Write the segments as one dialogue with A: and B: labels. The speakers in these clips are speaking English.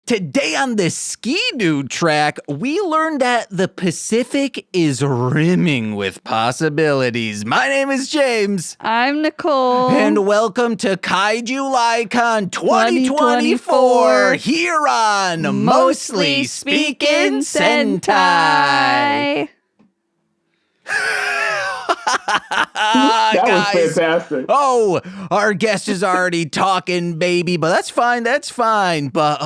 A: Today on the Ski-Doo track, we learned that the Pacific is rimming with possibilities. My name is James.
B: I'm Nicole.
A: And welcome to KaiJULY 2024 here on Mostly Speakin' Sentai.
C: That was fantastic.
A: Oh, our guest is already talking, baby, but that's fine. But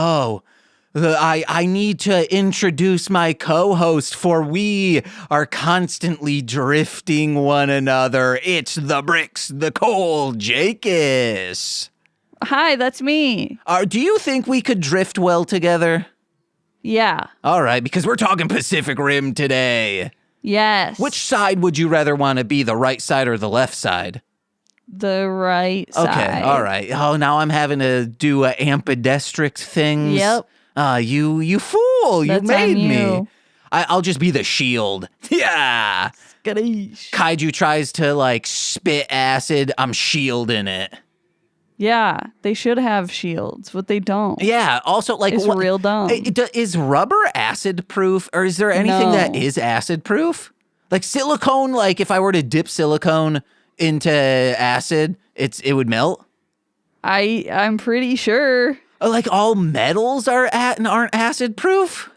A: I need to introduce my co-host, for we are constantly drifting one another. It's the bricks, the coal, Jakis.
B: Hi, that's me.
A: Do you think we could drift well together?
B: Yeah.
A: All right, because we're talking Pacific Rim today.
B: Yes.
A: Which side would you rather want to be, the right side or the left side?
B: The right side.
A: Okay, all right. Oh, now I'm having to do ambidextrous things.
B: Yep.
A: You fool.
B: That's
A: you made
B: on you.
A: me. I'll just be the shield. Yeah.
B: Skadoosh.
A: Kaiju tries to, spit acid. I'm shielding it.
B: Yeah, they should have shields, but they don't.
A: Yeah, also,
B: It's real dumb.
A: Is rubber acid-proof, or is there anything that is acid-proof? Like silicone, if I were to dip silicone into acid, it would melt?
B: I'm pretty sure.
A: All metals aren't acid-proof?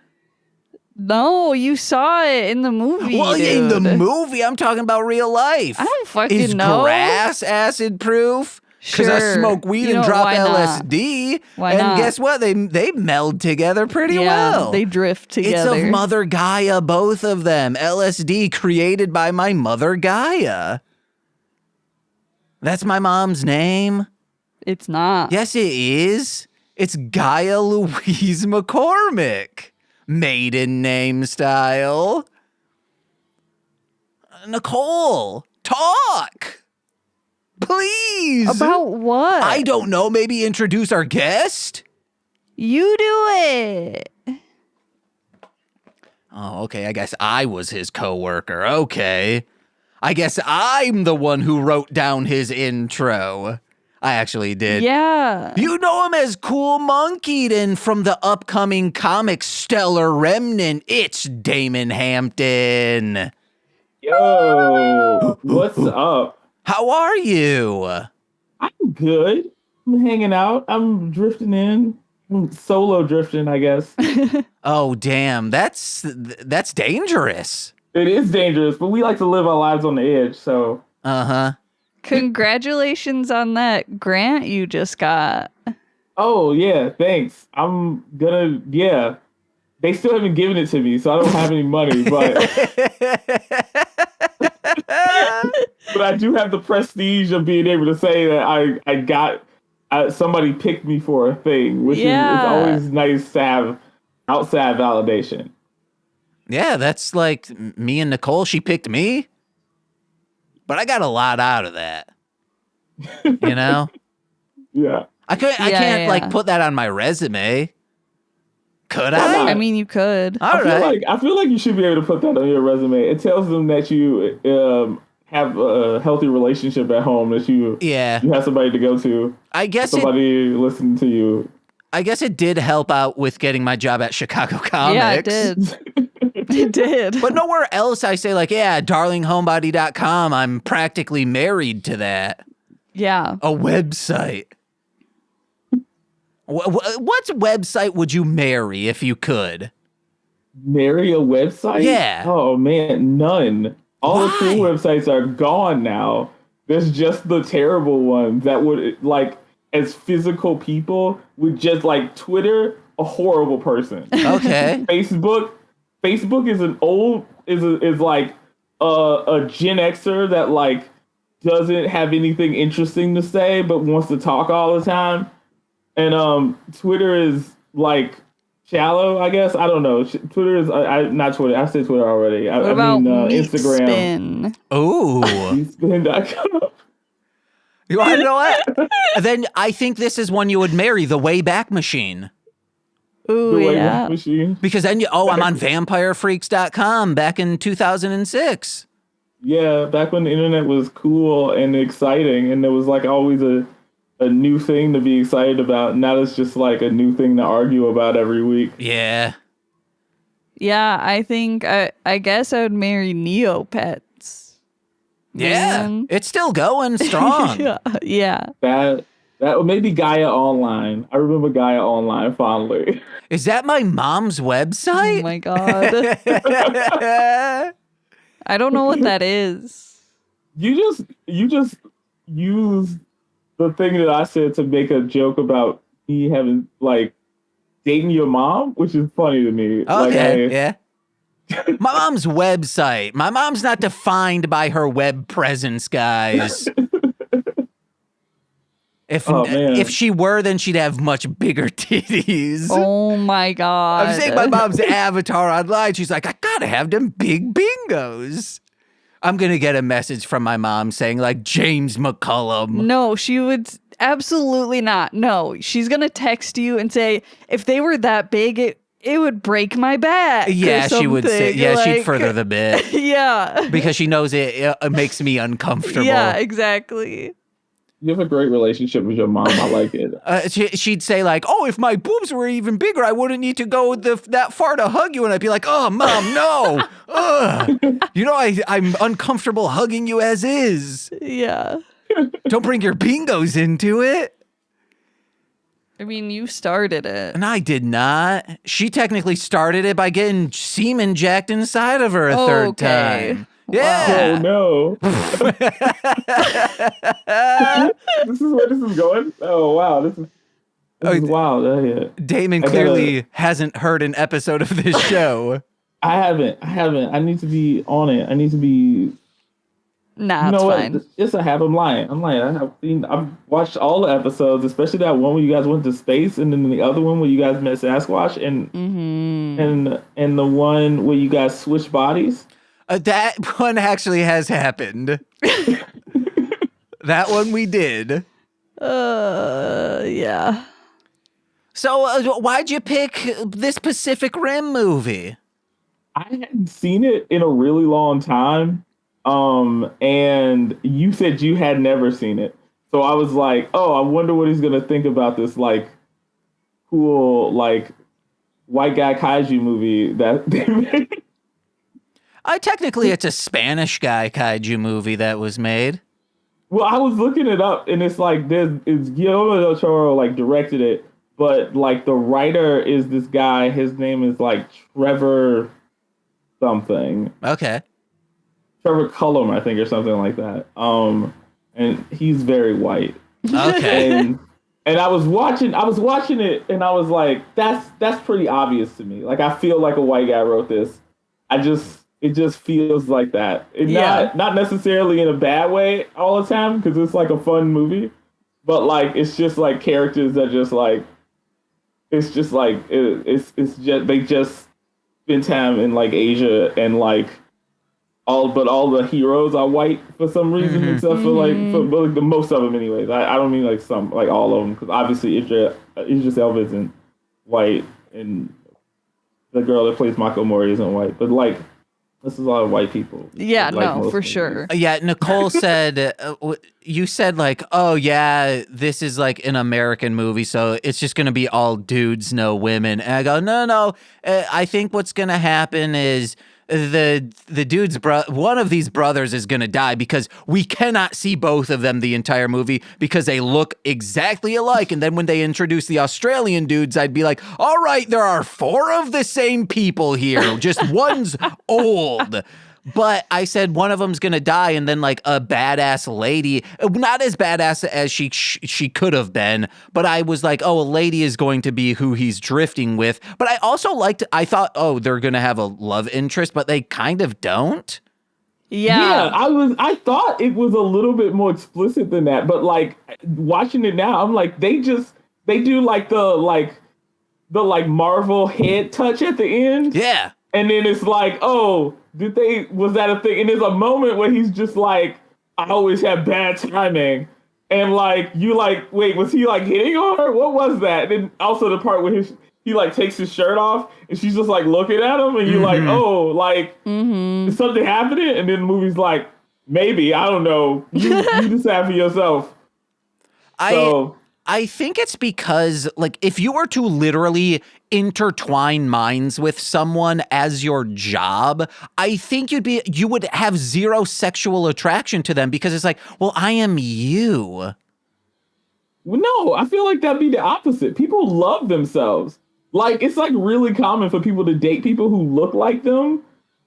B: No, you saw it in the movie.
A: Well, in the movie, I'm talking about real life.
B: I don't fucking
A: is
B: know.
A: Is grass acid-proof? Because I smoke weed and drop LSD.
B: Why
A: and
B: not?
A: Guess what? They meld together pretty well.
B: They drift together.
A: It's of Mother Gaia, both of them. LSD created by my Mother Gaia. That's my mom's name.
B: It's not.
A: Yes, it is. It's Gaia Louise McCormick. Maiden name style. Nicole, talk. Please.
B: About what?
A: I don't know. Maybe introduce our guest?
B: You do it.
A: Oh, okay. I guess I was his coworker. Okay. I guess I'm the one who wrote down his intro. I actually did.
B: Yeah.
A: You know him as Cool Monkeyed, and from the upcoming comic Stellar Remnant, it's Daimon Hampton.
C: Yo, what's up?
A: How are you?
C: I'm good. I'm hanging out. I'm drifting in. I'm solo drifting, I guess.
A: Oh, damn. That's dangerous.
C: It is dangerous, but we like to live our lives on the edge, so.
A: Uh-huh.
B: Congratulations on that grant you just got.
C: Oh, yeah, thanks. I'm gonna, yeah. They still haven't given it to me, so I don't have any money, but... But I do have the prestige of being able to say that I got somebody picked me for a thing, which is always nice to have outside validation.
A: Yeah, that's like me and Nicole. She picked me, but I got a lot out of that. You know?
C: Yeah.
A: I can't put that on my resume. Could
C: I?
B: I mean, you could.
C: I feel like you should be able to put that on your resume. It tells them that you have a healthy relationship at home, that you have somebody to go to.
A: I guess
C: somebody listening to you.
A: I guess it did help out with getting my job at Chicago Comics.
B: Yeah, it did. It did.
A: But nowhere else I say darlinghomebody.com. I'm practically married to that.
B: Yeah.
A: A website. What website would you marry if you could?
C: Marry a website?
A: Yeah.
C: Oh, man, none. All the cool websites are gone now. There's just the terrible ones that would, as physical people, would just, Twitter, a horrible person.
A: Okay.
C: Facebook is an old, is a Gen Xer that, doesn't have anything interesting to say, but wants to talk all the time. And Twitter is shallow, I guess. I don't know. Twitter is not Twitter. I said Twitter already.
B: What about
C: Instagram.
B: Spin?
A: Ooh.
C: Spin.com.
A: You want to know what? Then I think this is one you would marry, the Wayback Machine.
B: Ooh, yeah.
C: Machine.
A: Because then I'm on vampirefreaks.com back in 2006.
C: Yeah, back when the internet was cool and exciting, and there was always a a new thing to be excited about. Now it's just like a new thing to argue about every week.
A: Yeah.
B: Yeah, I think I guess I would marry Neopets.
A: Yeah.
B: Man.
A: It's still going strong.
B: Yeah.
C: That maybe Gaia Online. I remember Gaia Online fondly.
A: Is that my mom's
B: Oh
A: website?
B: my god. I don't know what that is.
C: You just use the thing that I said to make a joke about me having like dating your mom, which is funny to me.
A: Okay, yeah. My mom's website. My mom's not defined by her web presence, guys. If she were, then she'd have much bigger titties.
B: Oh my god.
A: I'm saying my mom's avatar online. She's like, I gotta have them big bingos. I'm gonna get a message from my mom saying like James McCollum.
B: No, she would absolutely not. No, she's gonna text you and say if they were that big, it would break my back.
A: Yeah, she would say. Yeah, she'd further the bit.
B: Yeah,
A: because she knows it makes me uncomfortable.
B: Yeah, exactly.
C: You have a great relationship with your mom. I like it.
A: She'd say like, "Oh, if my boobs were even bigger, I wouldn't need to go that far to hug you." And I'd be like, "Oh, mom, no. You know, I'm uncomfortable hugging you as is.
B: Yeah.
A: Don't bring your bingos into it."
B: I mean, you started it.
A: And I did not. She technically started it by getting semen jacked inside of her a third time. Yeah.
C: Oh no. This is where this is going. Oh wow, this is wild. Yeah.
A: Damon clearly hasn't heard an episode of this show.
C: I haven't. I need to be on it. I need to be.
B: Nah, it's fine.
C: Yes, I have. I'm lying. I've watched all the episodes, especially that one where you guys went to space, and then the other one where you guys met Sasquatch, and the one where you guys switched bodies.
A: That one actually has happened. That one we did.
B: Yeah.
C: So
A: why'd you pick this Pacific Rim movie?
C: I hadn't seen it in a really long time. And you said you had never seen it. So I was like, oh, I wonder what he's going to think about this, like, cool, like, white guy kaiju movie that they made.
A: Technically, it's a Spanish guy kaiju movie that was made.
C: Well, I was looking it up, and it's like it's Guillermo del Toro like directed it, but like the writer is this guy. His name is like Trevor something.
A: Okay.
C: Trevor Cullum, I think, or something like that. And he's very white.
A: Okay.
C: And I was watching it, and I was like, that's pretty obvious to me. Like, I feel like a white guy wrote this. It just feels like that. Not necessarily in a bad way all the time, because it's like a fun movie, but like it's just like characters that just like it's just like it's just they just spend time in like Asia, and like all the heroes are white for some reason, except for like the most of them anyways. I don't mean like some, like all of them, because obviously Idris Elba isn't white, and the girl that plays Mako Mori isn't white, but like this is a lot of white people.
B: Yeah,
C: like
B: no, for sure.
A: Yeah, Nicole said, you said like, oh yeah, this is like an American movie, so it's just going to be all dudes, no women. And I go, no, I think what's going to happen is the dude's one of these brothers is going to die, because we cannot see both of them the entire movie because they look exactly alike. And then when they introduce the Australian dudes, I'd be like, all right, there are 4 of the same people here, just one's old. But I said one of them's gonna die, and then like a badass lady, not as badass as she could have been, but I was like, oh, a lady is going to be who he's drifting with. But I also I thought, oh, they're gonna have a love interest, but they kind of don't.
B: Yeah,
C: I thought it was a little bit more explicit than that, but like watching it now, I'm like, they do like the Marvel head touch at the end.
A: Yeah.
C: And then it's like, oh, was that a thing? And there's a moment where he's just like, I always have bad timing. And like, you like, wait, was he like hitting on her? What was that? And then also the part where he like takes his shirt off and she's just like looking at him, and you're like, oh, like, is something happening? And then the movie's like, maybe, I don't know. You decide for yourself.
A: I think it's because, like, if you were to literally intertwine minds with someone as your job, I think you would have zero sexual attraction to them because it's like, well, I am you.
C: Well, no, I feel like that'd be the opposite. People love themselves. Like, it's like really common for people to date people who look like them,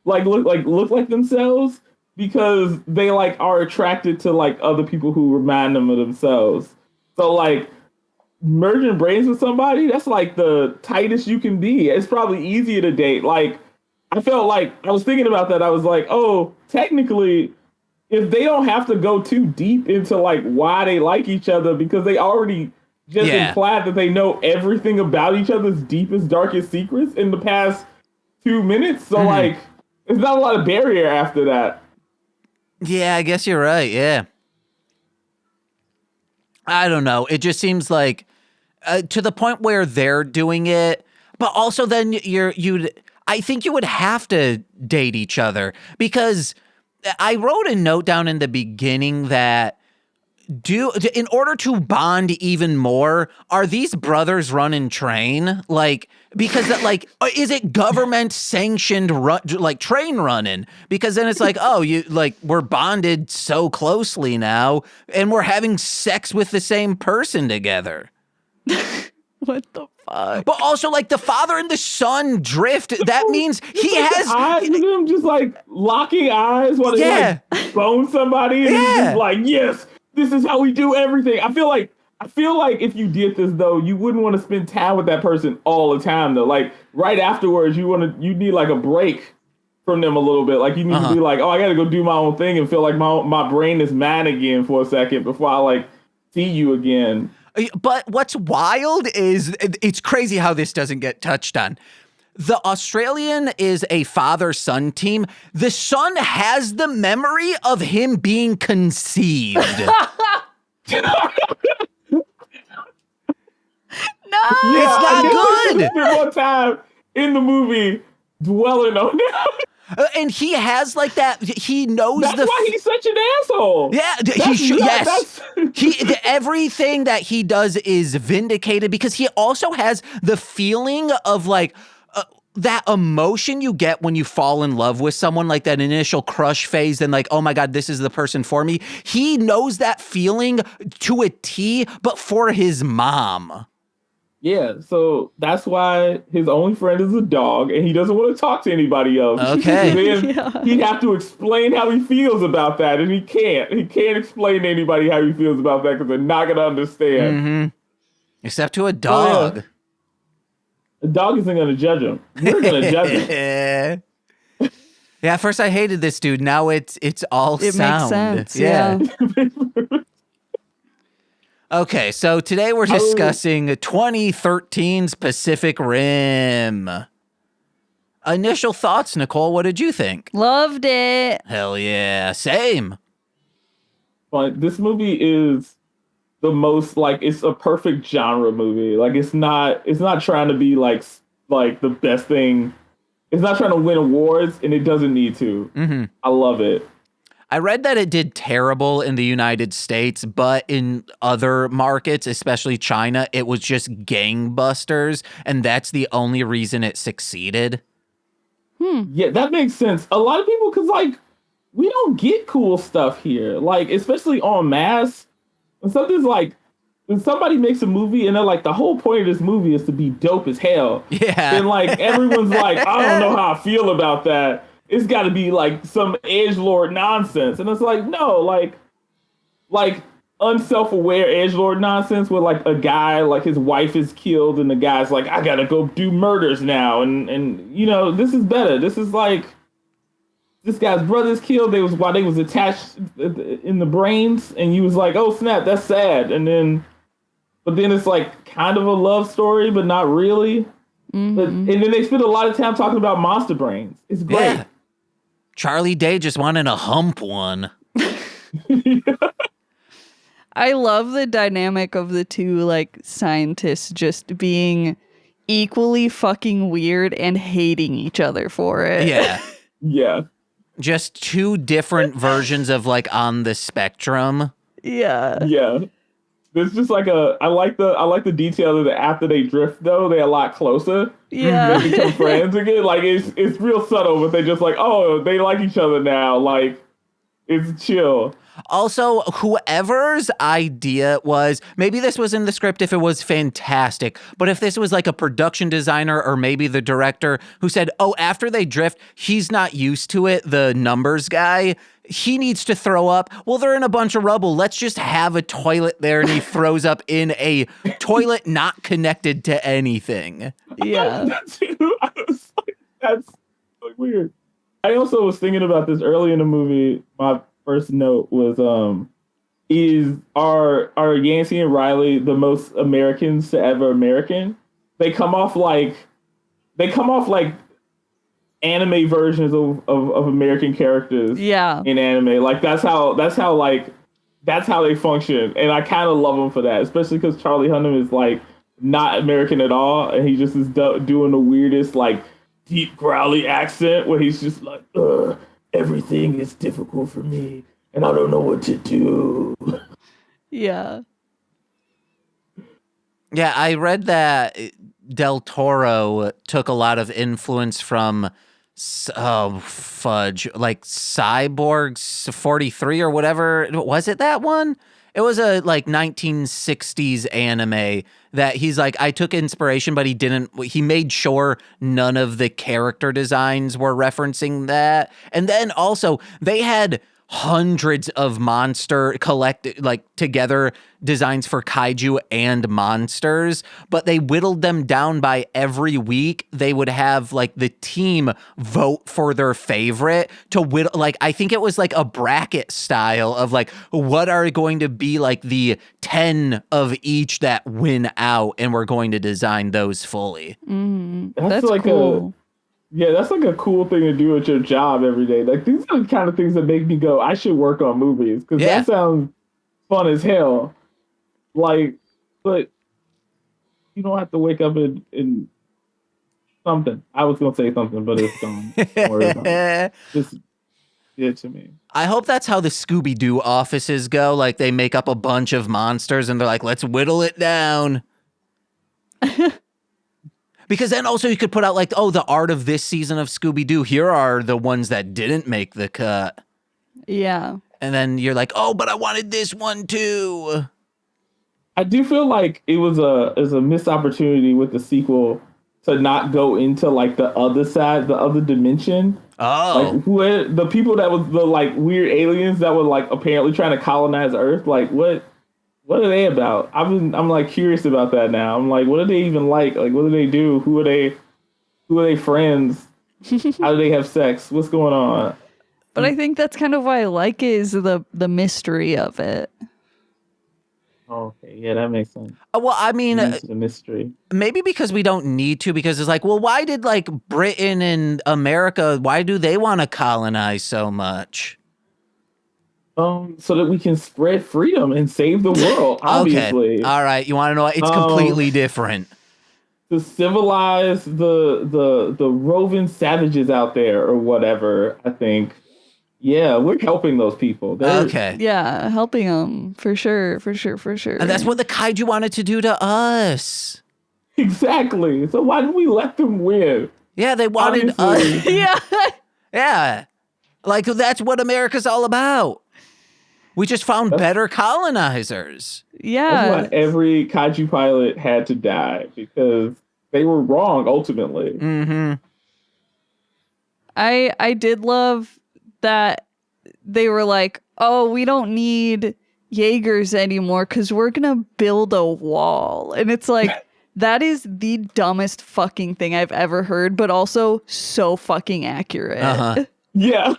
C: look like themselves, because they like are attracted to like other people who remind them of themselves. So like merging brains with somebody, that's like the tightest you can be. It's probably easier to date. Like, I felt like I was thinking about that. I was like, oh, technically, if they don't have to go too deep into like why they like each other, because they already just implied that they know everything about each other's deepest, darkest secrets in the past 2 minutes. So like, there's not a lot of barrier after that.
A: Yeah, I guess you're right. Yeah. I don't know. It just seems like to the point where they're doing it, but also then I think you would have to date each other, because I wrote a note down in the beginning that in order to bond even more, are these brothers run and train? Like, because like, is it government sanctioned like train running? Because then it's like, oh, we're bonded so closely now and we're having sex with the same person together.
B: What the fuck?
A: But also, like, the father and the son drift. That means he has
C: eyes with them just like locking eyes while they like bone somebody, and he's just like, yes, this is how we do everything. I feel like if you did this though, you wouldn't want to spend time with that person all the time though. Like right afterwards, you need like a break from them a little bit. Like you need to be like, oh, I got to go do my own thing and feel like my brain is mine again for a second before I like see you again.
A: But what's wild is it's crazy how this doesn't get touched on. The Australian is a father-son team. The son has the memory of him being conceived.
B: No,
A: it's not good.
C: Spend more time in the movie dwelling on it.
A: And he has like that. He knows
C: that's why he's such an asshole.
A: Yeah, everything that he does is vindicated because he also has the feeling of like that emotion you get when you fall in love with someone, like that initial crush phase, and like, oh my God, this is the person for me. He knows that feeling to a T, but for his mom.
C: Yeah, so that's why his only friend is a dog, and he doesn't want to talk to anybody else.
A: Okay.
C: Then he'd have to explain how he feels about that, and he can't. He can't explain to anybody how he feels about that because they're not going to understand.
A: Mm-hmm. Except to a dog.
C: Oh, yeah. The dog isn't going to judge him. We're going to judge him.
A: Yeah, at first I hated this dude. Now it's all sound.
B: Makes sense. Yeah.
A: Okay, so today we're discussing 2013's Pacific Rim. Initial thoughts, Nicole, what did you think?
B: Loved it.
A: Hell yeah, same.
C: But this movie is the most, like, it's a perfect genre movie. Like, it's not trying to be like the best thing. It's not trying to win awards, and it doesn't need to.
A: Mm-hmm.
C: I love it.
A: I read that it did terrible in the United States, but in other markets, especially China, it was just gangbusters, and that's the only reason it succeeded.
C: Yeah, that makes sense. A lot of people, because, like, we don't get cool stuff here. Like, especially en masse. When something's like, when somebody makes a movie and they're like, the whole point of this movie is to be dope as hell.
A: Yeah.
C: And, like, everyone's like, I don't know how I feel about that. It's got to be like some edgelord nonsense. And it's like, no, like unself-aware edgelord nonsense where like a guy, like his wife is killed and the guy's like, I got to go do murders now. And, you know, this is better. This is like, this guy's brother's killed. While they was attached in the brains. And you was like, oh snap, that's sad. But then it's like kind of a love story, but not really. Mm-hmm. And then they spend a lot of time talking about monster brains. It's great. Yeah.
A: Charlie Day just wanted to hump one.
B: I love the dynamic of the two, like, scientists just being equally fucking weird and hating each other for it.
A: Yeah.
C: Yeah.
A: Just two different versions of, like, on the spectrum.
B: Yeah.
C: Yeah. It's just like I like the detail that after they drift though, they're a lot closer.
B: Yeah.
C: They become friends again. Like it's real subtle, but they just like, oh, they like each other now. Like it's chill.
A: Also, whoever's idea was, maybe this was in the script if it was fantastic, but if this was like a production designer or maybe the director who said, oh, after they drift, he's not used to it, the numbers guy, he needs to throw up. Well, they're in a bunch of rubble. Let's just have a toilet there and he throws up in a toilet not connected to anything.
B: Yeah.
C: I was like, that's like weird. I also was thinking about this early in the movie. My first note was are Yancey and Riley the most Americans to ever American? They come off like anime versions of American characters.
B: Yeah.
C: In anime. Like that's how they function. And I kind of love them for that, especially because Charlie Hunnam is like not American at all, and he just is doing the weirdest like deep growly accent where he's just like, everything is difficult for me and I don't know what to do.
B: Yeah.
A: Yeah, I read that Del Toro took a lot of influence from, like Cyborgs 43 or whatever. Was it that one? It was a like 1960s anime that he's like, I took inspiration, but he made sure none of the character designs were referencing that. And then also they had hundreds of monster collected like together designs for kaiju and monsters, but they whittled them down by every week. They would have like the team vote for their favorite to whittle. Like, I think it was like a bracket style of like, what are going to be like the 10 of each that win out, and we're going to design those fully.
B: That's
C: like
B: cool.
C: that's like a cool thing to do at your job every day. Like these are the kind of things that make me go, I should work on movies because that sounds fun as hell. Like, but you don't have to wake up in something. I was gonna say something, but it's gone. Don't worry about it. Just get to me.
A: I hope that's how the Scooby-Doo offices go. Like they make up a bunch of monsters and they're like, let's whittle it down. Because then also you could put out like, oh, the art of this season of Scooby-Doo. Here are the ones that didn't make the cut.
B: Yeah.
A: And then you're like, oh, but I wanted this one too.
C: I do feel like it was a missed opportunity with the sequel to not go into like the other side, the other dimension.
A: Oh.
C: Like the people that was the like weird aliens that were like apparently trying to colonize Earth. Like what are they about? I'm like curious about that now. I'm like, what are they even like? Like, what do they do? Who are they friends? How do they have sex? What's going on?
B: But I think that's kind of why I like it, is the mystery of it.
C: Okay, yeah, that makes sense.
A: Well, I mean,
C: The mystery.
A: maybe because we don't need to, because it's like, well, why did like Britain and America, why do they want to colonize so much?
C: So that we can spread freedom and save the world, obviously.
A: Okay. All right. You want to know what? It's completely different.
C: To civilize the roving savages out there or whatever, I think. Yeah, we're helping those people.
A: Okay.
B: Yeah, helping them for sure.
A: And that's what the kaiju wanted to do to us.
C: Exactly. So why didn't we let them win?
A: Yeah, they wanted
C: Obviously.
A: us.
B: Yeah.
A: Yeah. Like, that's what America's all about. We just found better colonizers.
B: Yeah.
C: That's why every kaiju pilot had to die, because they were wrong ultimately.
A: Mm-hmm.
B: I did love that they were like, oh, we don't need Jaegers anymore because we're going to build a wall. And it's like, that is the dumbest fucking thing I've ever heard, but also so fucking accurate.
A: Uh-huh.
C: Yeah.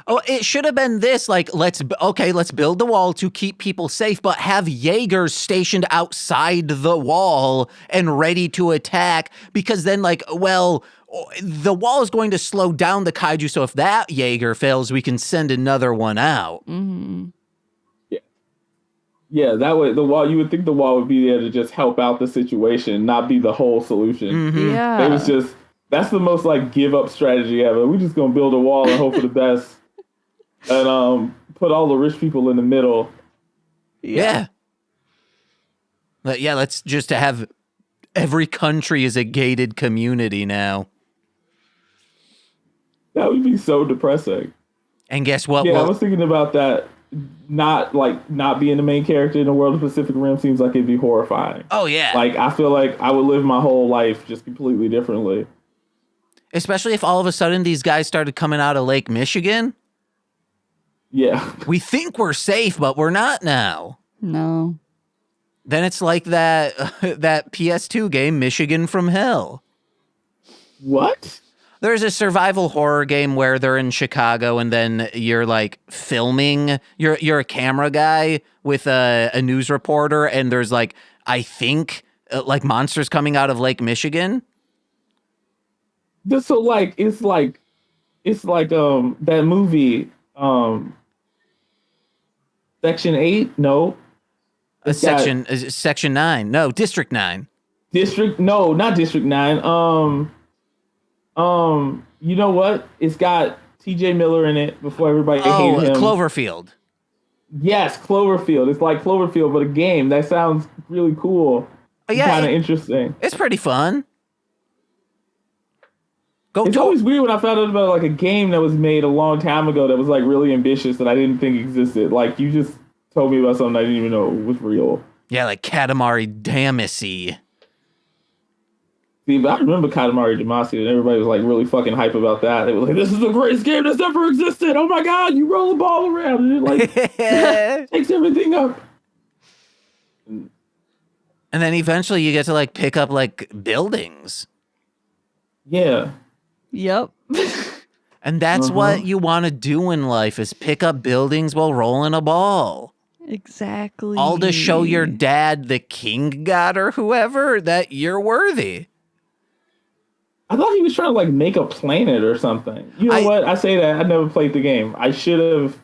A: Oh, it should have been this, like, let's build the wall to keep people safe, but have Jaegers stationed outside the wall and ready to attack, because then, like, well, the wall is going to slow down the kaiju, so if that Jaeger fails, we can send another one out.
B: Mm-hmm.
C: Yeah, that way you would think the wall would be there to just help out the situation, not be the whole solution.
A: Mm-hmm.
B: Yeah.
C: It was just, that's the most like give up strategy ever. We're just gonna build a wall and hope for the best, and put all the rich people in the middle.
A: Yeah. But yeah, let's just have every country is a gated community now.
C: That would be so depressing.
A: And guess what?
C: Yeah,
A: Well,
C: I was thinking about that. Not being the main character in the world of Pacific Rim seems like it'd be horrifying.
A: oh yeah.
C: Like, I feel like I would live my whole life just completely differently.
A: Especially if all of a sudden these guys started coming out of Lake Michigan.
C: Yeah.
A: We think we're safe, but we're not now.
B: No.
A: Then it's like that that PS2 game, Michigan from Hell.
C: What?
A: There's a survival horror game where they're in Chicago and then you're like filming. You're a camera guy with a news reporter, and there's like, I think like monsters coming out of Lake Michigan.
C: So like it's like that movie Section 8? No. It's got
A: Section 9. No, District 9.
C: No, not District 9. You know what? It's got TJ Miller in it before everybody hated him.
A: Cloverfield.
C: Yes, Cloverfield. It's like Cloverfield, but a game. That sounds really cool.
A: Oh, yeah,
C: Kind of interesting.
A: It's pretty fun.
C: It's always weird when I found out about like a game that was made a long time ago that was like really ambitious that I didn't think existed. Like, you just told me about something I didn't even know was real.
A: Yeah, like Katamari Damacy.
C: See, but I remember Katamari Damacy, and everybody was like really fucking hype about that. They were like, "This is the greatest game that's ever existed! Oh my god, you roll the ball around and it like takes everything up."
A: And then eventually you get to like pick up like buildings.
C: Yeah.
B: Yep.
A: And that's what you want to do in life, is pick up buildings while rolling a ball.
B: Exactly.
A: All to show your dad, the king god or whoever, that you're worthy.
C: I thought he was trying to like make a planet or something. You know what? I say that I never played the game. I should have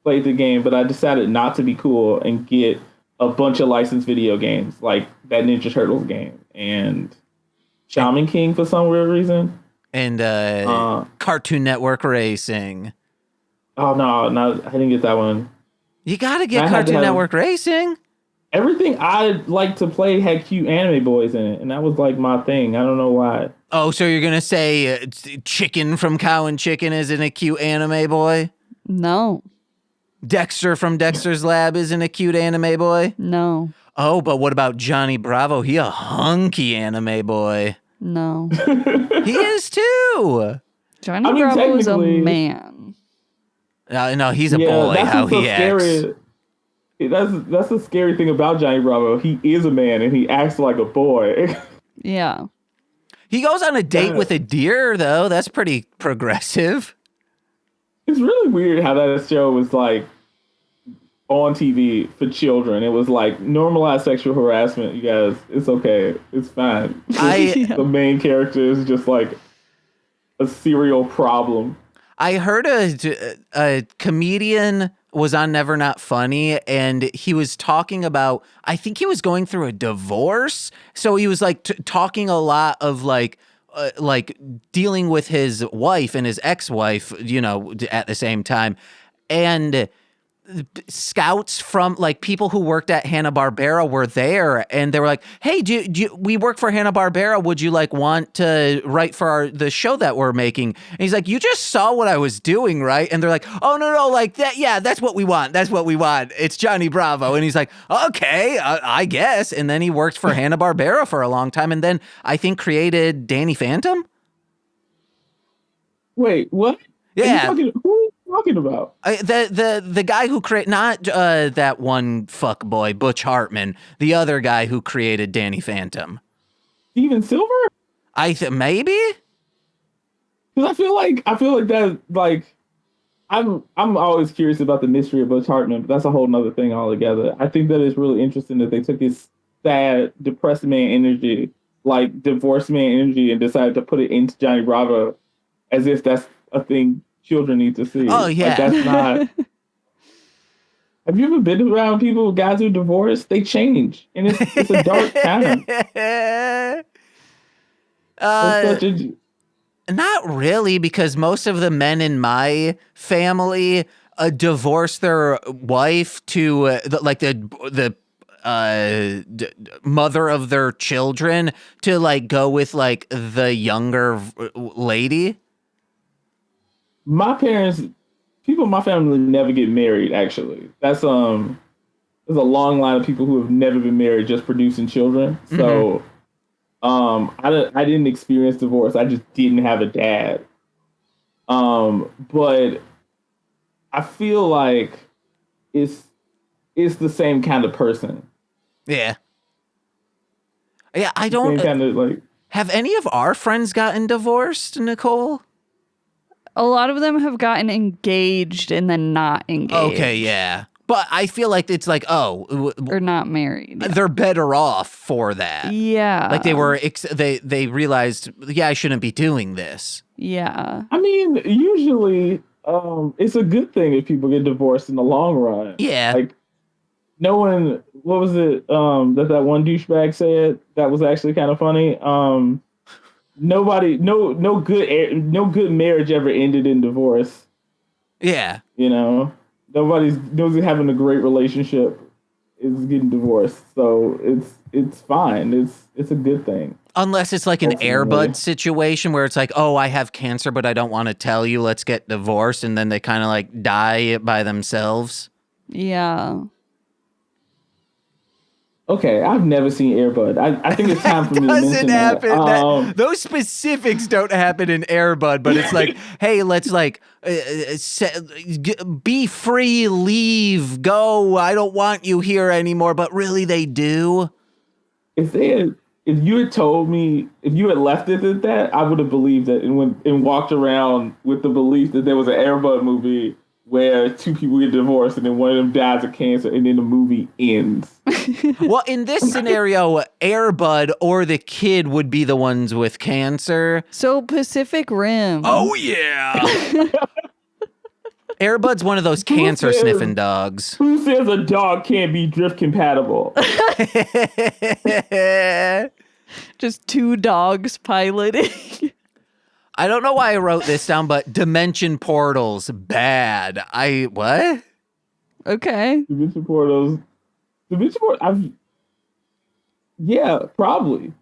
C: played the game, but I decided not to be cool and get a bunch of licensed video games like that Ninja Turtles game and Shaman King for some weird reason.
A: And Cartoon Network Racing.
C: Oh no, I didn't get that one.
A: You gotta get Cartoon Network Racing.
C: Everything I like to play had cute anime boys in it, and that was like my thing. I don't know why.
A: Oh, so you're gonna say Chicken from Cow and Chicken isn't a cute anime boy?
B: No.
A: Dexter from Dexter's Lab isn't a cute anime boy?
B: No.
A: Oh, but what about Johnny Bravo? He a hunky anime boy.
B: No.
A: He is too.
B: Johnny Bravo is a man.
A: No, he's a boy. How he acts.
C: That's the scary thing about Johnny Bravo. He is a man and he acts like a boy.
B: Yeah.
A: He goes on a date with a deer, though. That's pretty progressive.
C: It's really weird how that show was like on TV for children. It was like normalized sexual harassment. You guys, it's okay. It's fine. The main character is just like a serial problem.
A: I heard a comedian was on Never Not Funny, and he was talking about, I think he was going through a divorce. So he was like talking a lot of like dealing with his wife and his ex-wife, you know, at the same time. And scouts from like people who worked at Hanna-Barbera were there, and they were like, "Hey, we work for Hanna-Barbera. Would you like want to write for the show that we're making?" And he's like, "You just saw what I was doing, right?" And they're like, "Oh no, like that. Yeah, that's what we want. That's what we want. It's Johnny Bravo." And he's like, "Okay, I guess." And then he worked for Hanna-Barbera for a long time, and then I think created Danny Phantom.
C: Wait, what?
A: Yeah.
C: Who talking about?
A: The guy who created, not that one fuck boy Butch Hartman, the other guy who created Danny Phantom.
C: Steven Silver?
A: Maybe?
C: Because I feel like that, like, I'm always curious about the mystery of Butch Hartman, but that's a whole nother thing altogether. I think that it's really interesting that they took his sad, depressed man energy, like divorced man energy, and decided to put it into Johnny Bravo as if that's a thing children need to see.
A: Oh, yeah.
C: Like, that's not... Have you ever been around people, guys who divorced? They change. And it's a dark time.
A: Not really, because most of the men in my family divorced their wife to the mother of their children to like go with like the younger lady?
C: My parents, people in my family never get married. Actually, there's a long line of people who have never been married, just producing children. So, I didn't experience divorce. I just didn't have a dad. But I feel like it's the same kind of person.
A: Yeah. Yeah, I don't
C: Same kind of like.
A: have any of our friends gotten divorced, Nicole?
B: A lot of them have gotten engaged and then not engaged.
A: Okay, yeah. But I feel like it's like,
B: Or not married.
A: they're better off for that.
B: Yeah.
A: Like they were, they realized, yeah, I shouldn't be doing this.
B: Yeah.
C: I mean, usually, it's a good thing if people get divorced in the long run.
A: Yeah.
C: Like, no one. What was it? That one douchebag said that was actually kind of funny. Nobody, no good marriage ever ended in divorce.
A: Yeah.
C: You know, nobody's having a great relationship is getting divorced, so it's fine. It's a good thing.
A: Unless it's like an
C: Ultimately.
A: Airbud situation where it's like, oh, I have cancer, but I don't want to tell you. Let's get divorced, and then they kind of like die by themselves.
B: Yeah.
C: Okay, I've never seen Airbud. I think it's time for me to mention
A: Doesn't happen.
C: that.
A: Those specifics don't happen in Airbud, but it's like, hey, let's like be free, leave, go. I don't want you here anymore. But really, they do.
C: If you had told me, if you had left it at that, I would have believed it and walked around with the belief that there was an Airbud movie where two people get divorced and then one of them dies of cancer and then the movie ends.
A: Well, in this scenario, Airbud or the kid would be the ones with cancer.
B: So Pacific Rim.
A: Oh, yeah. Airbud's one of those cancer sniffing dogs.
C: Who says a dog can't be drift compatible?
B: Just two dogs piloting.
A: I don't know why I wrote this down, but dimension portals, bad. What?
B: Okay.
C: Dimension portals. Yeah, probably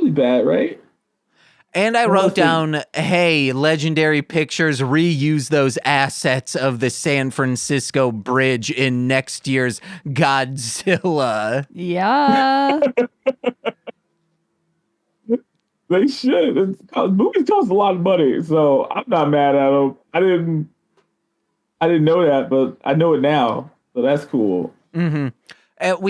C: bad, right?
A: And I wrote down, hey, Legendary Pictures reuse those assets of the San Francisco Bridge in next year's Godzilla.
B: Yeah.
C: They should. Movies cost a lot of money, so I'm not mad at them. I didn't know that, but I know it now, so that's cool.
A: Mm-hmm.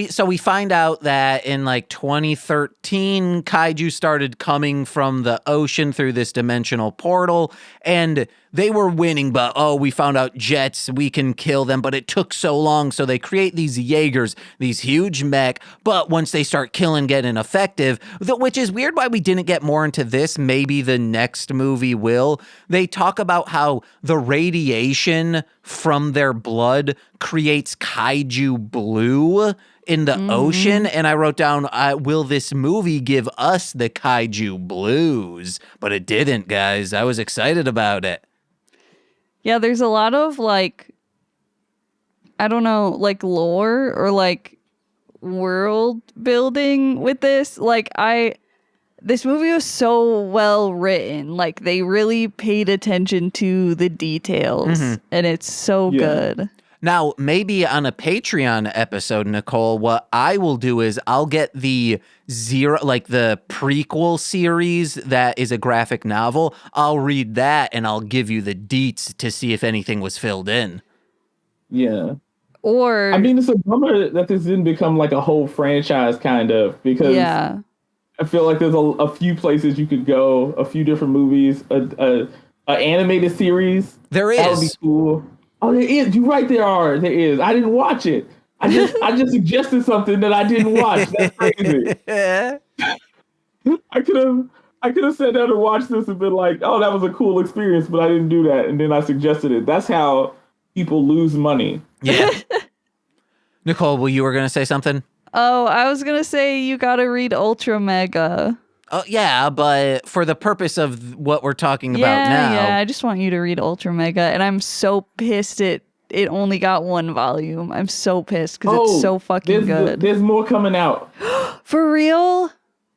A: So we find out that in like 2013, kaiju started coming from the ocean through this dimensional portal, and they were winning, but we found out jets, we can kill them, but it took so long, so they create these Jaegers, these huge mech, but once they start killing, getting effective, which is weird why we didn't get more into this, maybe the next movie will. They talk about how the radiation from their blood creates kaiju blue in the ocean, and I wrote down, will this movie give us the kaiju blues? But it didn't, guys. I was excited about it.
B: Yeah, there's a lot of like, I don't know, like lore or like world building with this. Like this movie was so well written. Like they really paid attention to the details, and it's so good.
A: Now, maybe on a Patreon episode, Nicole, what I will do is I'll get the the prequel series that is a graphic novel. I'll read that and I'll give you the deets to see if anything was filled in.
C: Yeah.
B: Or
C: I mean, it's a bummer that this didn't become like a whole franchise, kind of, because I feel like there's a few places you could go, a few different movies, a animated series.
A: There is.
C: That would be cool. Oh, there is. You're right. There is. I didn't watch it. I just suggested something that I didn't watch. That's crazy. I could have sat down and watched this and been like, oh, that was a cool experience, but I didn't do that. And then I suggested it. That's how people lose money.
A: Yeah. Nicole, you were going to say something?
B: Oh, I was going to say you got to read Ultra Mega.
A: Oh, yeah, but for the purpose of what we're talking about now.
B: Yeah, I just want you to read Ultra Mega, and I'm so pissed it it only got 1 volume. I'm so pissed because it's so fucking good.
C: There's more coming out.
B: For real?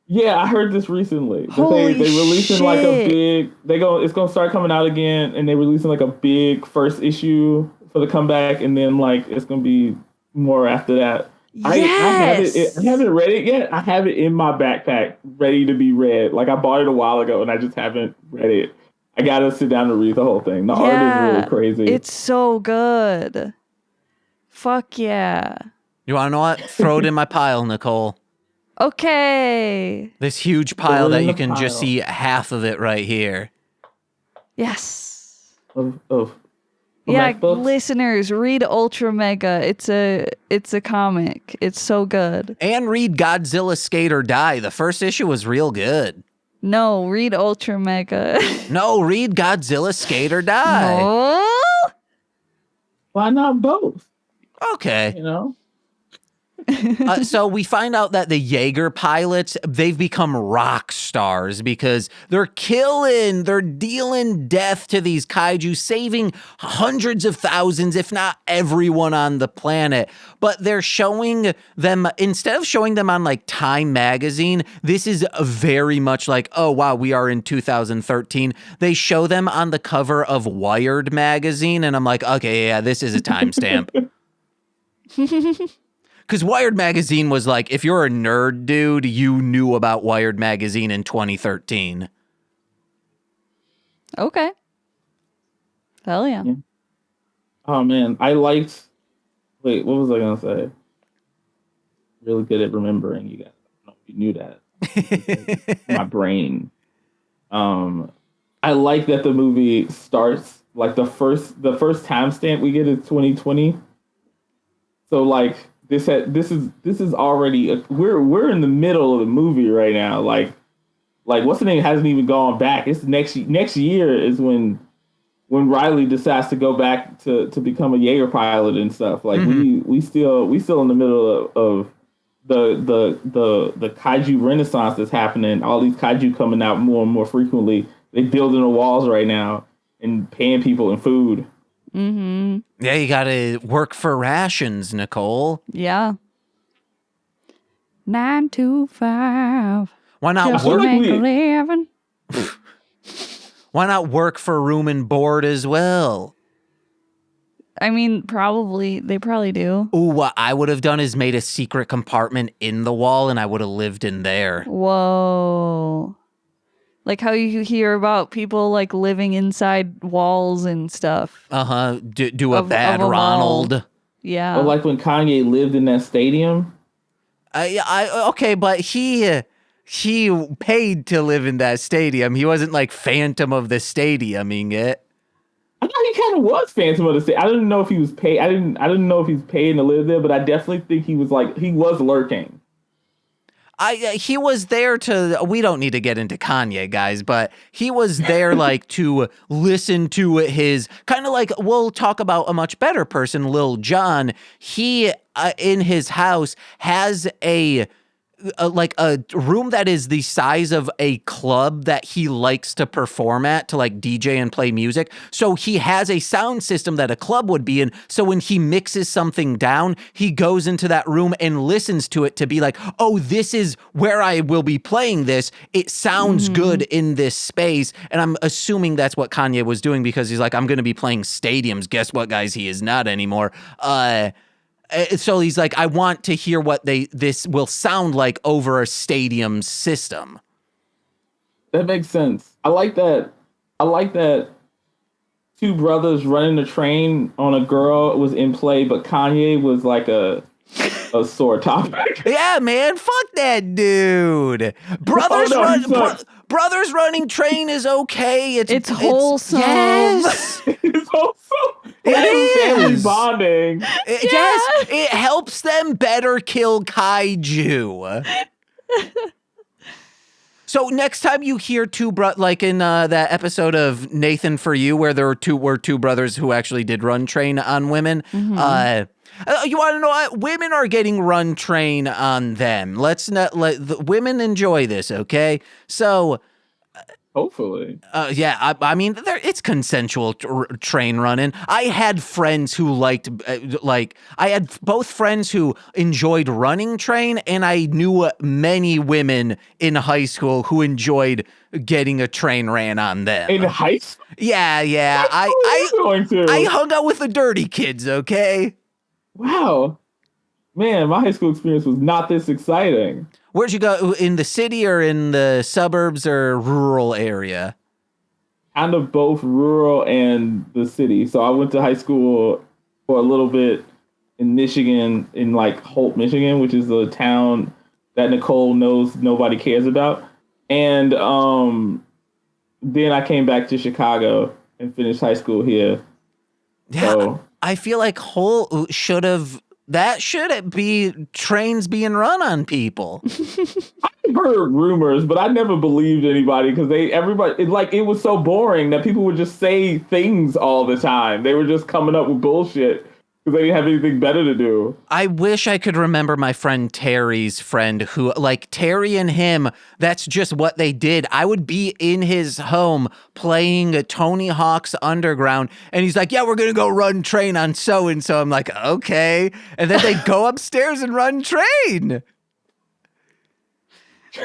C: Yeah, I heard this recently.
B: Holy
C: they releasing
B: shit.
C: like a big. It's gonna start coming out again, and they're releasing like a big first issue for the comeback, and then like it's gonna be more after that.
B: Yes.
C: I haven't read it yet. I have it in my backpack, ready to be read. Like I bought it a while ago, and I just haven't read it. I gotta sit down and read the whole thing. The art is really crazy.
B: It's so good. Fuck yeah.
A: You want to know what? Throw it in my pile, Nicole.
B: Okay.
A: This huge pile that you can just see half of it right here.
B: Yes.
C: Of
B: yeah, listeners, read Ultra Mega. It's a comic. It's so good.
A: And read Godzilla Skate or Die. The first issue was real good.
B: No, read Ultra Mega.
A: No, read Godzilla Skate or Die.
B: No?
C: Why not both?
A: Okay.
C: You know?
A: So we find out that the Jaeger pilots, they've become rock stars because they're dealing death to these kaiju, saving hundreds of thousands, if not everyone on the planet. But they're showing them, instead of showing them on like Time magazine, this is very much like, oh wow, we are in 2013. They show them on the cover of Wired magazine, and I'm like, okay, yeah, this is a timestamp. Because Wired Magazine was like, if you're a nerd dude, you knew about Wired Magazine in 2013.
B: Okay. Hell yeah.
C: Oh, man. Wait, what was I going to say? Really good at remembering, you guys. I don't know if you knew that. My brain. I like that the movie starts, like the first timestamp we get is 2020. So, like, this is already we're in the middle of the movie right now. Like what's the name hasn't even gone back. It's next year is when Riley decides to go back to become a Jaeger pilot and stuff. Like we still in the middle of the kaiju renaissance that's happening. All these kaiju coming out more and more frequently. They building the walls right now and paying people in food.
B: Mm-hmm.
A: Yeah, you gotta work for rations, Nicole.
B: Yeah. 9 to 5.
A: Why not
B: work? Make a living.
A: Why not work for room and board as well?
B: I mean, they probably do.
A: Ooh, what I would have done is made a secret compartment in the wall, and I would have lived in there.
B: Whoa. Like how you hear about people like living inside walls and stuff.
A: Uh-huh. Do a bad
B: of a
A: Ronald.
B: mall. Yeah.
C: Or like when Kanye lived in that stadium.
A: Okay, but he paid to live in that stadium. He wasn't like Phantom of the Stadiuming it.
C: I thought he kind of was Phantom of the Stadium. I didn't know if he was paid. I didn't know if he's paying to live there, but I definitely think he was lurking.
A: He was there we don't need to get into Kanye, guys, but he was there like to listen to his, kind of like, we'll talk about a much better person, Lil Jon. He, in his house, has a room that is the size of a club that he likes to perform at, to like DJ and play music. So he has a sound system that a club would be in. So when he mixes something down, he goes into that room and listens to it to be like, oh, this is where I will be playing this. It sounds good in this space. And I'm assuming that's what Kanye was doing, because he's like, I'm going to be playing stadiums. Guess what, guys? He is not anymore. So he's like, I want to hear what this will sound like over a stadium system.
C: That makes sense. I like that two brothers running the train on a girl was in play, but Kanye was like a sore topic.
A: Yeah, man, fuck that dude. Brothers running train is okay. It's
B: wholesome.
A: Yes.
C: It's wholesome.
A: It is.
C: Family bonding.
A: Yes, it helps them better kill kaiju. So next time you hear like in that episode of Nathan For You, where there were two brothers who actually did run train on women, you want to know what? Women are getting run train on them. Let's not let the women enjoy this, okay? So
C: Hopefully.
A: Yeah, I mean, it's consensual train running. I had friends who liked, I had both friends who enjoyed running train, and I knew many women in high school who enjoyed getting a train ran on them.
C: In high school?
A: Yeah. I hung out with the dirty kids, okay?
C: Wow. Man, my high school experience was not this exciting.
A: Where'd you go? In the city or in the suburbs or rural area?
C: Kind of both rural and the city. So I went to high school for a little bit in Michigan, in like Holt, Michigan, which is a town that Nicole knows nobody cares about. And then I came back to Chicago and finished high school here.
A: Yeah,
C: So
A: I feel like Holt should be trains being run on people.
C: I've heard rumors, but I never believed anybody because it was so boring that people would just say things all the time. They were just coming up with bullshit because they didn't have anything better to do.
A: I wish I could remember my friend Terry's friend who, like, Terry and him, that's just what they did. I would be in his home playing Tony Hawk's Underground, and he's like, yeah, we're going to go run train on so-and-so. I'm like, okay. And then they go upstairs and run train.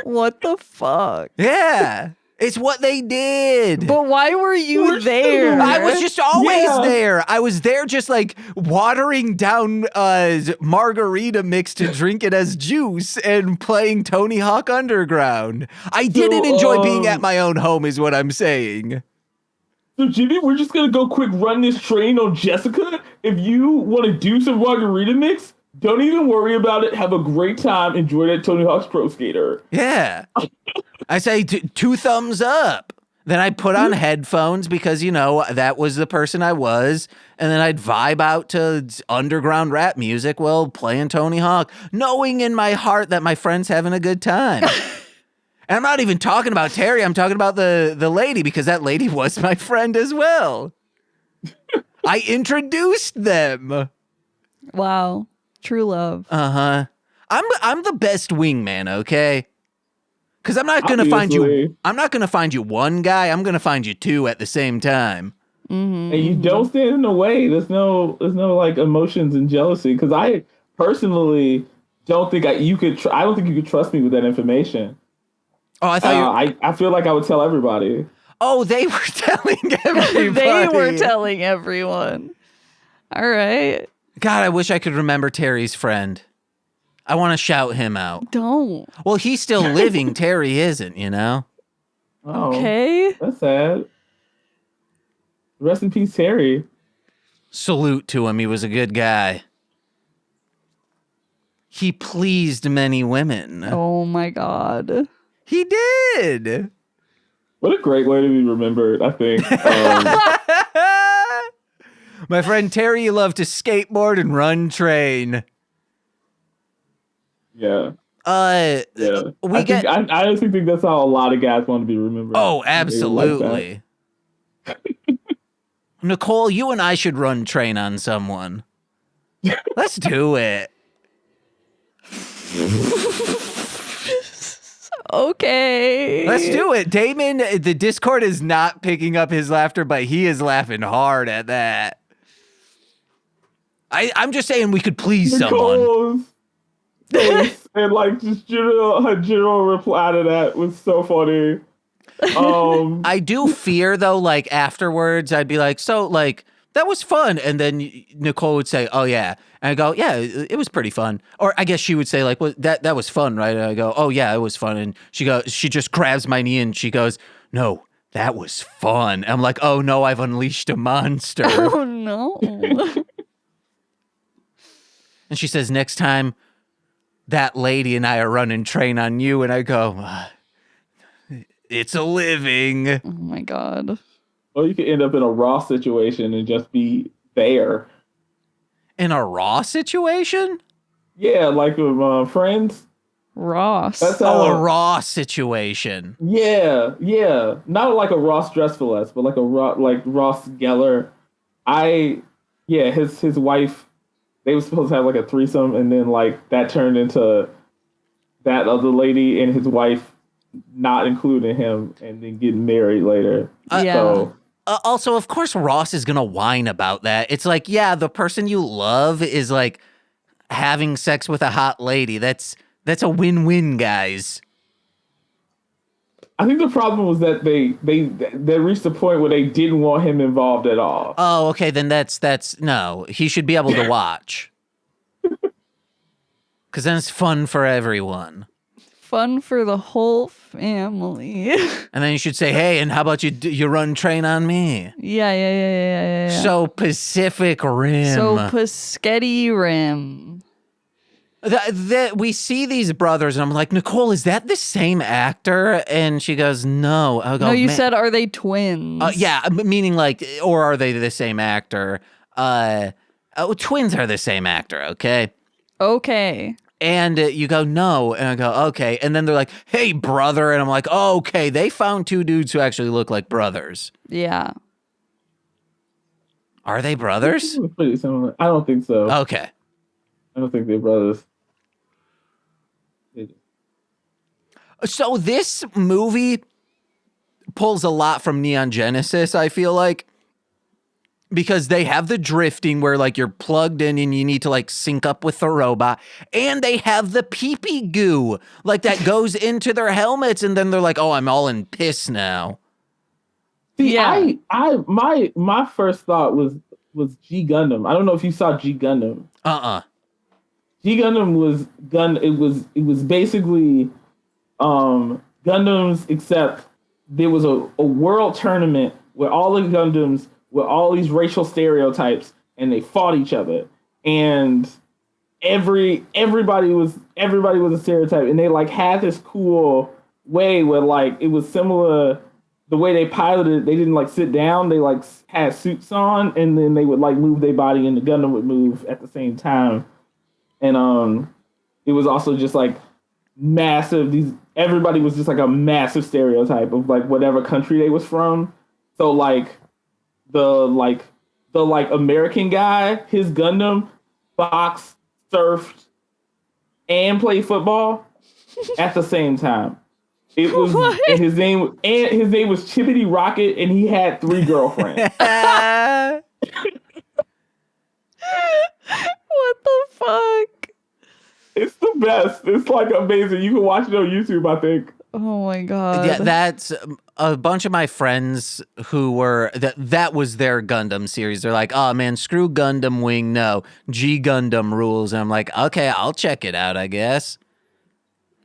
B: What the fuck?
A: Yeah. It's what they did.
B: But why were you there?
A: I was just always there. I was there just like watering down margarita mix to drink it as juice and playing Tony Hawk Underground. I didn't enjoy being at my own home is what I'm saying.
C: So Jimmy, we're just gonna go quick run this train on Jessica. If you want to do some margarita mix, don't even worry about it. Have a great time. Enjoy that Tony Hawk's Pro Skater.
A: Yeah. I say 2 thumbs up. Then I'd put on headphones because, you know, that was the person I was. And then I'd vibe out to underground rap music while playing Tony Hawk, knowing in my heart that my friend's having a good time. And I'm not even talking about Terry. I'm talking about the lady because that lady was my friend as well. I introduced them.
B: Wow. True love.
A: Uh-huh. I'm the best wingman, okay? Because I'm not gonna find you one guy. I'm gonna find you 2 at the same time.
B: Mm-hmm.
C: And you don't stand in the way. There's no like emotions and jealousy. Because I personally don't think I don't think you could trust me with that information.
A: Oh, I thought
C: I feel like I would tell everybody.
A: Oh, they were telling everybody.
B: They were telling everyone. All right.
A: God, I wish I could remember Terry's friend. I want to shout him out.
B: Don't.
A: Well, he's still living. Terry isn't, you know?
C: Oh,
B: okay.
C: That's sad. Rest in peace, Terry.
A: Salute to him. He was a good guy. He pleased many women.
B: Oh my God.
A: He did.
C: What a great way to be remembered, I think.
A: My friend Terry loved to skateboard and run train.
C: Yeah.
A: I
C: honestly think that's how a lot of guys want to be remembered.
A: Oh, absolutely. Like Nicole, you and I should run train on someone. Let's do it.
B: Okay.
A: Let's do it. Daimon, the Discord is not picking up his laughter, but he is laughing hard at that. I'm just saying we could please someone.
C: And like just her general reply to that was so funny.
A: I do fear though, like afterwards, I'd be like, so like that was fun, and then Nicole would say, "Oh yeah," and I go, "Yeah, it was pretty fun." Or I guess she would say, "Like, well, that was fun, right?" And I go, "Oh yeah, it was fun." And she just grabs my knee and she goes, "No, that was fun." I'm like, "Oh no, I've unleashed a monster."
B: Oh no.
A: And she says, "Next time that lady and I are running train on you," and I go, "It's a living."
B: Oh my God.
C: Or you could end up in a raw situation and just be there.
A: In a raw situation?
C: Yeah, like with Friends.
B: Ross.
C: That's
A: a raw situation.
C: Yeah. Not like a Ross Dressfulest, but like Ross Geller. His wife, they were supposed to have like a threesome, and then like that turned into that other lady and his wife not including him and then getting married later.
B: Yeah.
C: So
A: Also, of course, Ross is gonna whine about that. It's like, yeah, the person you love is like having sex with a hot lady. That's a win-win, guys.
C: I think the problem was that they reached the point where they didn't want him involved at all.
A: Oh, okay, then that's no. He should be able to watch. Because then it's fun for everyone.
B: Fun for the whole family.
A: And then you should say, hey, and how about you run train on me?
B: Yeah.
A: So Pacific Rim.
B: So Paschetti Rim.
A: We see these brothers, and I'm like, Nicole, is that the same actor? And she goes, no. I go,
B: No, you said, are they twins?
A: Yeah, meaning like, or are they the same actor? Twins are the same actor, okay?
B: Okay.
A: And you go, no. And I go, okay. And then they're like, hey, brother. And I'm like, oh, okay. They found two dudes who actually look like brothers.
B: Yeah.
A: Are they brothers?
C: Pretty similar. I don't think so.
A: Okay.
C: I don't think they're brothers.
A: So this movie pulls a lot from Neon Genesis, I feel like. Because they have the drifting where like you're plugged in and you need to like sync up with the robot. And they have the pee-pee goo like that goes into their helmets. And then they're like, oh, I'm all in piss now.
C: See,
B: Yeah.
C: My first thought was G Gundam. I don't know if you saw G Gundam. G Gundam was it was basically Gundams, except there was a world tournament where all the Gundams with all these racial stereotypes and they fought each other, and everybody was a stereotype, and they like had this cool way where like it was similar the way they piloted. They didn't like sit down, they like had suits on, and then they would like move their body and the Gundam would move at the same time. And it was also just like massive, everybody was just like a massive stereotype of like whatever country they was from. So like the American guy, his Gundam boxed, surfed, and played football at the same time. It was
B: What?
C: and his name was Chibbity Rocket, and he had 3 girlfriends.
B: What the fuck?
C: It's the best. It's like amazing. You can watch it on YouTube, I think.
B: Oh my god.
A: Yeah, that's a bunch of my friends who were that was their Gundam series. They're like, oh man, screw Gundam Wing, no, G Gundam rules. And I'm like, okay, I'll check it out, I guess.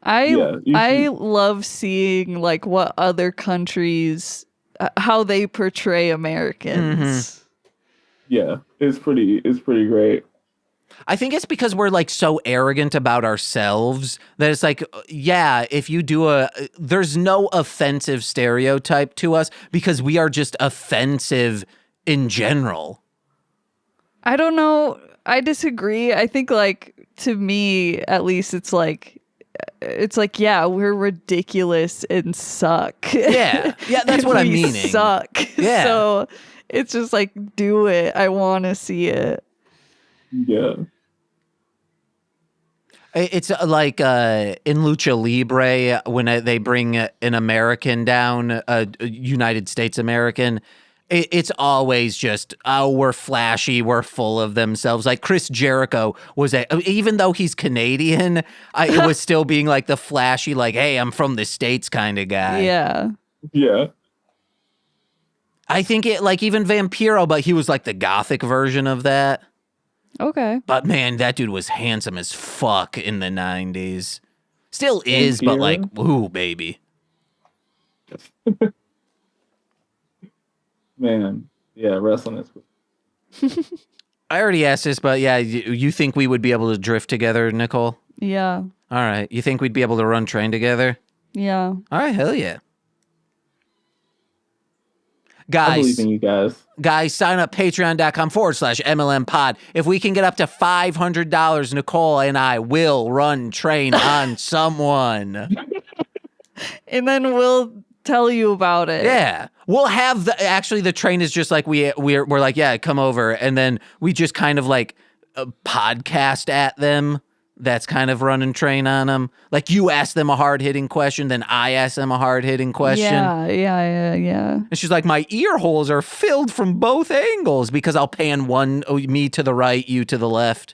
B: I love seeing like what other countries how they portray Americans.
C: Yeah, it's pretty great.
A: I think it's because we're like so arrogant about ourselves that it's like, yeah, if you do there's no offensive stereotype to us because we are just offensive in general.
B: I don't know. I disagree. I think like to me at least it's like yeah, we're ridiculous and suck.
A: Yeah. Yeah, that's what I'm
B: We
A: meaning.
B: Suck.
A: Yeah.
B: So it's just like do it. I want to see it.
C: Yeah.
A: It's like in Lucha Libre when they bring an American down, a United States American. It's always just, oh, we're flashy, we're full of themselves. Like Chris Jericho was even though he's Canadian, it was still being like the flashy, like, hey, I'm from the States kind of guy.
B: Yeah.
C: Yeah.
A: I think it like even Vampiro, but he was like the gothic version of that.
B: Okay.
A: But man, that dude was handsome as fuck in the 90s. Still is, but like, ooh, baby.
C: Man, yeah, wrestling is cool.
A: I already asked this, but yeah, you think we would be able to drift together, Nicole?
B: Yeah.
A: All right. You think we'd be able to run train together?
B: Yeah.
A: All right, hell yeah.
C: I believe in you
A: Guys, sign up patreon.com/MLM pod. If we can get up to $500, Nicole and I will run train on someone.
B: And then we'll tell you about it.
A: Yeah. We'll have the train is just like we're like, yeah, come over. And then we just kind of like podcast at them that's kind of running train on them. Like you ask them a hard-hitting question, then I ask them a hard-hitting question.
B: Yeah.
A: And she's like, my ear holes are filled from both angles because I'll pan me to the right, you to the left.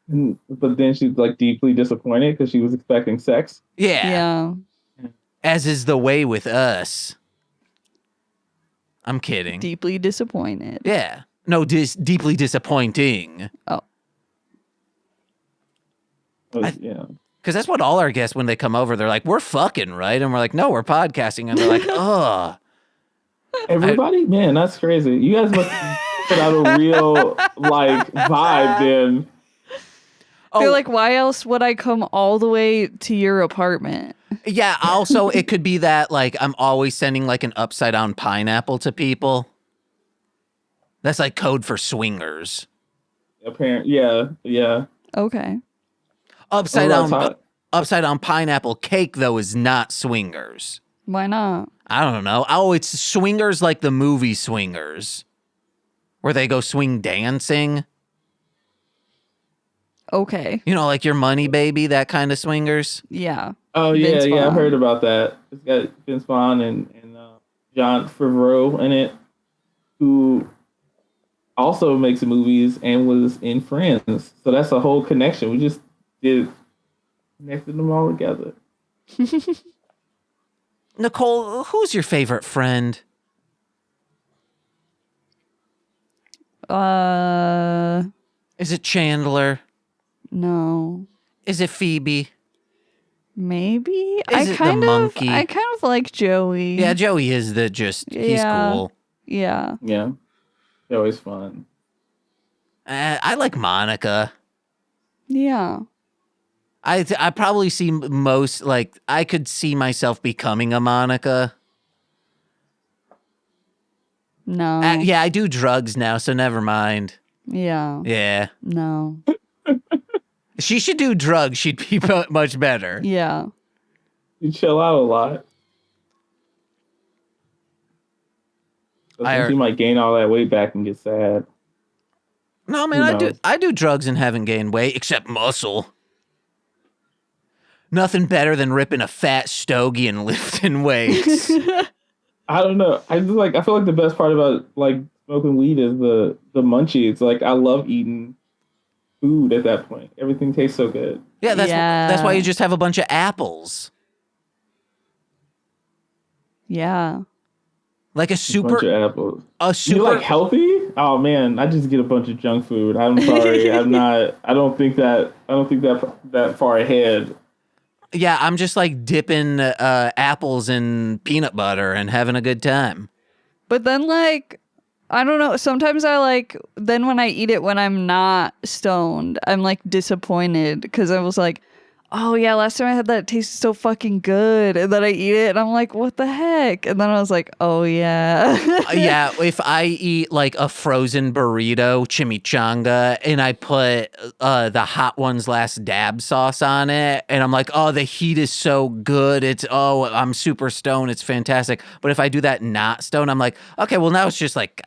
C: But then she's like deeply disappointed because she was expecting sex.
A: Yeah. As is the way with us. I'm kidding.
B: Deeply disappointed.
A: Yeah. No, deeply disappointing.
B: Oh.
C: Yeah.
A: Because that's what all our guests, when they come over, they're like, we're fucking, right? And we're like, no, we're podcasting. And they're like, ugh.
C: Everybody? Man, that's crazy. You guys must put out a real, like, vibe then.
B: They're like, why else would I come all the way to your apartment?
A: Yeah, also, it could be that, like, I'm always sending, like, an upside-down pineapple to people. That's, like, code for swingers.
C: Apparently, yeah.
B: Okay.
A: Upside down pineapple cake, though, is not swingers.
B: Why not?
A: I don't know. Oh, it's swingers like the movie Swingers, where they go swing dancing.
B: Okay.
A: You know, like Your Money Baby, that kind of swingers.
B: Yeah.
C: Oh,
B: Vince
C: yeah,
B: Vaughn.
C: I heard about that. It's got Vince Vaughn and John Favreau in it, who also makes movies and was in Friends. So that's a whole connection. We just connected them all together.
A: Nicole, who's your favorite friend? Is it Chandler?
B: No.
A: Is it Phoebe?
B: Maybe.
A: Is it the monkey?
B: I kind of like Joey.
A: Yeah, Joey is he's cool.
B: Yeah.
C: Yeah. They're always fun.
A: I like Monica.
B: Yeah.
A: I probably see most, like, I could see myself becoming a Monica.
B: No.
A: Yeah, I do drugs now, so never mind.
B: Yeah.
A: Yeah.
B: No.
A: She should do drugs. She'd be much better.
B: Yeah.
C: You chill out a lot. She might gain all that weight back and get sad.
A: No, man, I do drugs and haven't gained weight, except muscle. Nothing better than ripping a fat stogie and lifting weights.
C: I don't know. I feel like the best part about like smoking weed is the munchies. Like I love eating food at that point. Everything tastes so good.
A: Yeah, that's why you just have a bunch of apples.
B: Yeah.
A: Like
C: Bunch of apples.
A: super
C: You like healthy? Oh man, I just get a bunch of junk food. I'm sorry. I'm not. I don't think that far ahead.
A: Yeah, I'm just like dipping apples in peanut butter and having a good time.
B: But then, like, I don't know. Sometimes then when I eat it when I'm not stoned, I'm like disappointed because I was like, oh yeah, last time I had that, it tasted so fucking good. And then I eat it and I'm like, what the heck? And then I was like, oh yeah.
A: Yeah, if I eat like a frozen burrito, chimichanga, and I put the Hot Ones Last Dab sauce on it, and I'm like, oh, the heat is so good. I'm super stoned. It's fantastic. But if I do that not stoned, I'm like, okay, well now it's just like,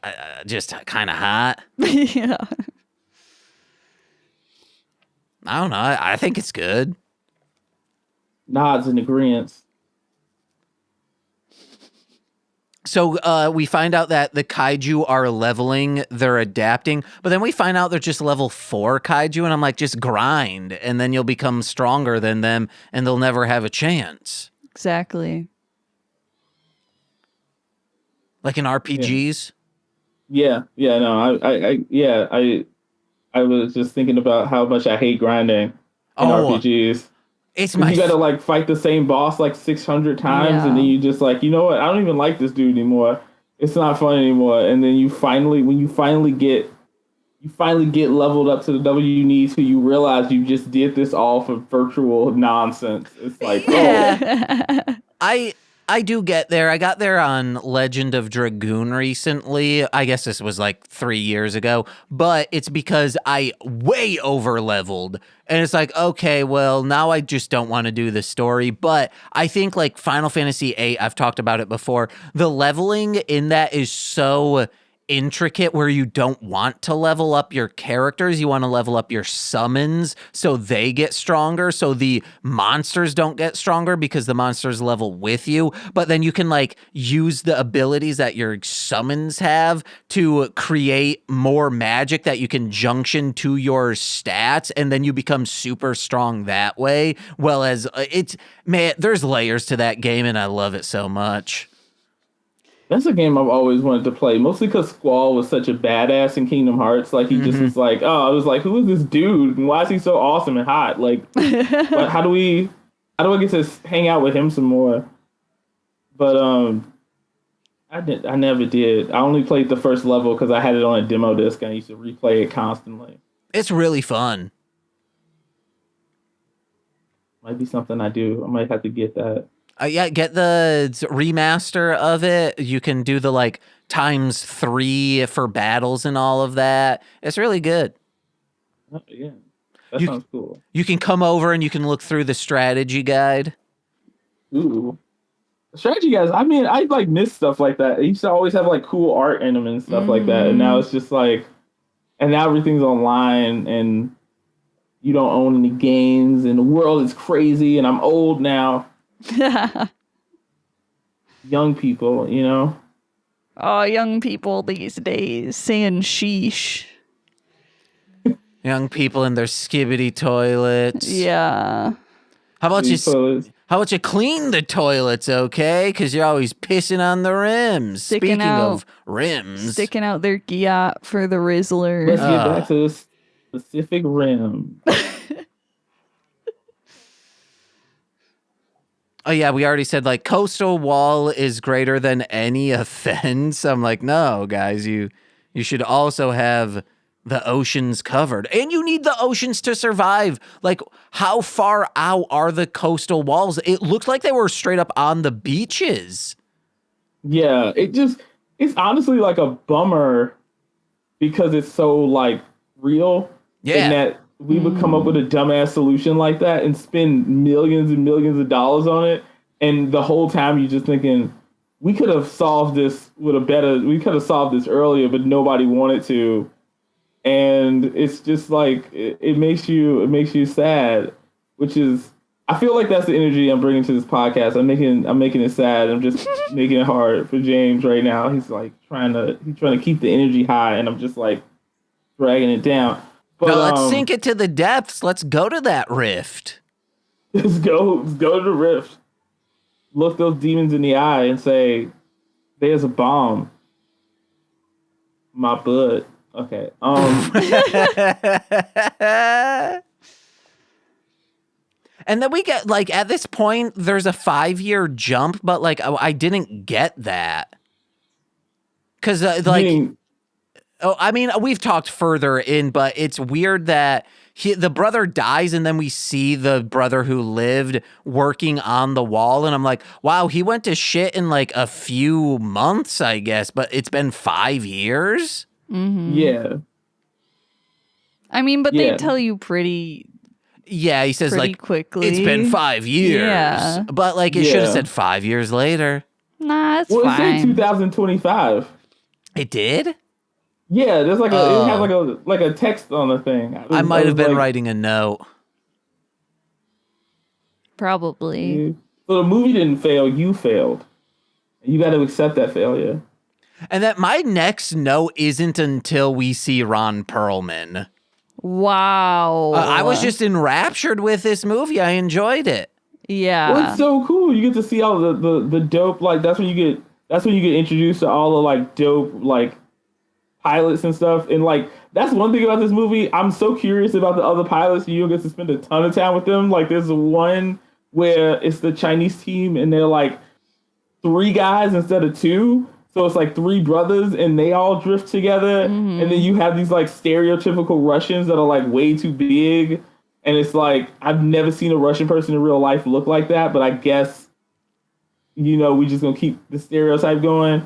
A: just kind of hot.
B: Yeah.
A: I don't know. I think it's good.
C: Nods and agreements.
A: So we find out that the kaiju are leveling, they're adapting, but then we find out they're just level 4 kaiju, and I'm like, just grind, and then you'll become stronger than them, and they'll never have a chance.
B: Exactly.
A: Like in RPGs?
C: Yeah. No, I was just thinking about how much I hate grinding in RPGs.
A: It's
C: you gotta like fight the same boss like 600 times, and then you just like, you know what? I don't even like this dude anymore. It's not fun anymore. And then when you finally get leveled up to the W you need to, you realize you just did this all for virtual nonsense. It's like,
A: I do get there. I got there on Legend of Dragoon recently. I guess this was like 3 years ago, but it's because I way over leveled. And it's like, okay, well, now I just don't want to do the story. But I think like Final Fantasy VIII, I've talked about it before, the leveling in that is so intricate where you don't want to level up your characters. You want to level up your summons so they get stronger. So the monsters don't get stronger because the monsters level with you. But then you can like use the abilities that your summons have to create more magic that you can junction to your stats. And then you become super strong that way. Well, as man, there's layers to that game and I love it so much.
C: That's a game I've always wanted to play, mostly because Squall was such a badass in Kingdom Hearts. Like, he just was like, oh, I was like, who is this dude? And why is he so awesome and hot? Like, how do I get to hang out with him some more? But, I never did. I only played the first level because I had it on a demo disc and I used to replay it constantly.
A: It's really fun.
C: Might be something I do. I might have to get that.
A: Yeah, get the remaster of it. You can do the like ×3 for battles and all of that. It's really good.
C: Oh, yeah, that sounds cool.
A: You can come over and you can look through the strategy guide.
C: Ooh, strategy guides. I mean, I like miss stuff like that. It used to always have like cool art in them and stuff like that. And now it's just like, and now everything's online and you don't own any games and the world is crazy and I'm old now. Young people, you know?
B: Oh, young people these days saying sheesh.
A: Young people in their skibbity toilets.
B: Yeah.
A: How about you clean the toilets, okay? Because you're always pissing on the rims. Speaking of rims.
B: Sticking out their gyat for the Rizzler.
C: Let's get back to the specific rim.
A: Oh, yeah, we already said, like, coastal wall is greater than any offense. I'm like, no, guys, you should also have the oceans covered. And you need the oceans to survive. Like, how far out are the coastal walls? It looked like they were straight up on the beaches.
C: Yeah, it's honestly like a bummer because it's so, like, real.
A: Yeah.
C: In that we would come up with a dumbass solution like that and spend millions and millions of dollars on it. And the whole time you're just thinking, we could have solved this we could have solved this earlier, but nobody wanted to. And it's just like, it makes you sad, which is, I feel like that's the energy I'm bringing to this podcast. I'm making it sad. I'm just making it hard for James right now. He's like trying to keep the energy high and I'm just like dragging it down. But,
A: no, let's sink it to the depths. Let's go to that rift.
C: Let's go to the rift. Look those demons in the eye and say, there's a bomb. My butt. Okay.
A: And then we get, like, at this point, there's a 5-year jump, but, like, I didn't get that. Because, I mean, we've talked further in, but it's weird that the brother dies and then we see the brother who lived working on the wall. And I'm like, wow, he went to shit in like a few months, I guess, but it's been 5 years.
B: Mm-hmm.
C: Yeah.
B: I mean, but they tell you pretty.
A: Yeah, he says like
B: quickly.
A: It's been 5 years. Yeah. But like it should have said 5 years later.
B: Nah, it's fine.
C: Well, it said 2025.
A: It did?
C: Yeah, there's like it had like a text on the thing.
A: I might have been writing a note.
B: Probably.
C: So the movie didn't fail, you failed. You got to accept that failure.
A: And that my next note isn't until we see Ron Perlman.
B: Wow.
A: I was just enraptured with this movie. I enjoyed it.
B: Yeah.
C: Well, it's so cool. You get to see all the dope, like that's when you get introduced to all the like dope like pilots and stuff. And like that's one thing about this movie. I'm so curious about the other pilots. You don't get to spend a ton of time with them. Like there's one where it's the Chinese team and they're like 3 guys instead of 2. So it's like 3 brothers and they all drift together. Mm-hmm. And then you have these like stereotypical Russians that are like way too big. And it's like, I've never seen a Russian person in real life look like that. But I guess, we just gonna keep the stereotype going.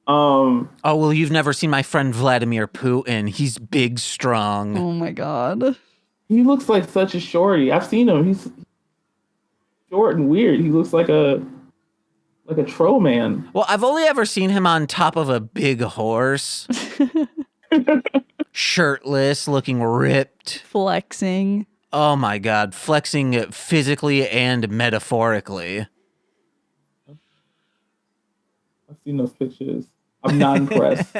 A: Oh, well, you've never seen my friend Vladimir Putin. He's big, strong.
B: Oh my God.
C: He looks like such a shorty. I've seen him. He's short and weird. He looks like a like a troll man.
A: Well, I've only ever seen him on top of a big horse, shirtless, looking ripped.
B: Flexing.
A: Oh my God, flexing physically and metaphorically.
C: I've seen those pictures. I'm not impressed.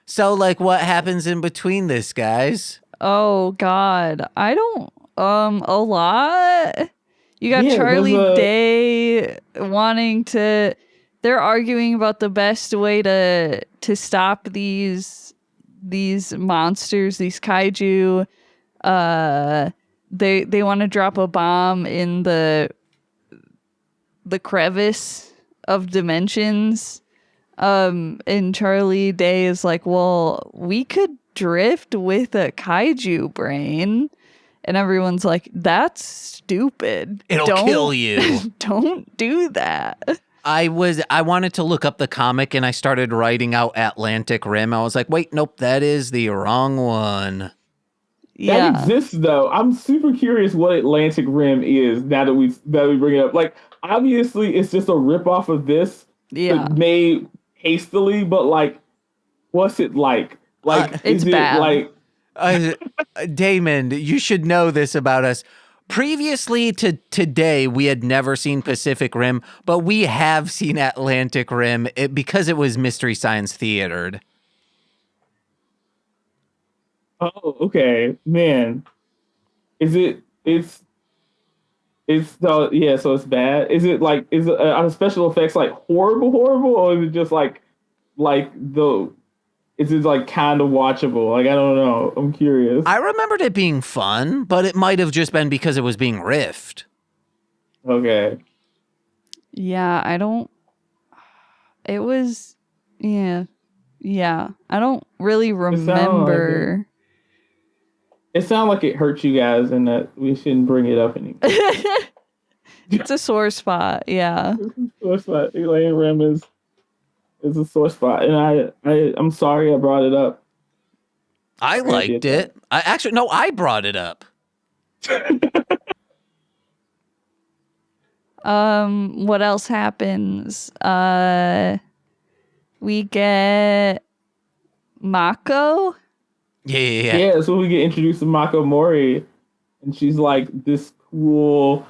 A: So, like, what happens in between this, guys?
B: Oh God, I don't. A lot. You got
C: Yeah,
B: Charlie
C: there's a-
B: Day wanting to. They're arguing about the best way to stop these monsters, these kaiju. They want to drop a bomb in the crevice of dimensions. And Charlie Day is like, well, we could drift with a kaiju brain. And everyone's like, that's stupid.
A: It'll kill you.
B: Don't do that.
A: I wanted to look up the comic and I started writing out Atlantic Rim. I was like, wait, nope, that is the wrong one.
B: Yeah.
C: That exists though. I'm super curious what Atlantic Rim is now that we bring it up. Like, obviously it's just a ripoff of this.
B: Yeah.
C: Made hastily, but like, what's it like? Like,
B: it's
C: is it
B: bad.
C: like
A: Damon, you should know this about us. Previously to today, we had never seen Pacific Rim, but we have seen Atlantic Rim because it was Mystery Science Theatered.
C: Oh, okay, man. It's so yeah, so it's bad. Is it are the special effects like horrible, or is it just like is it like kind of watchable? Like, I don't know. I'm curious.
A: I remembered it being fun, but it might have just been because it was being riffed.
C: Okay.
B: Yeah, I don't. It was. Yeah. Yeah. I don't really remember.
C: It sounded like it hurt you guys and that we shouldn't bring it up anymore.
B: It's a sore spot. Yeah.
C: Sore spot. Elaine Rim is a sore spot. And I'm sorry I brought it up.
A: I liked it. I brought it up.
B: What else happens? We get Mako.
C: Yeah, so we get introduced to Mako Mori, and she's like this cool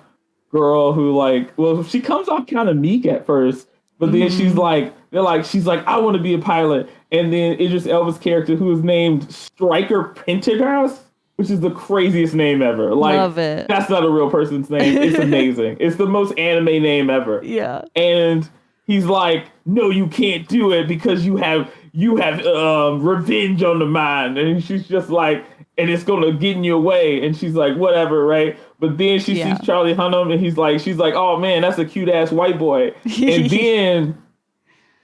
C: girl who she comes off kind of meek at first, but then she's like, I want to be a pilot. And then Idris Elba's character, who is named Stryker Pendergast, which is the craziest name ever. Like,
B: love it.
C: That's not a real person's name. It's amazing. It's the most anime name ever.
B: Yeah.
C: And he's like, no, you can't do it because you have revenge on the mind. And she's just like, and it's gonna get in your way. And she's like, whatever, right? But then she sees Charlie Hunnam, and she's like, oh man, that's a cute ass white boy.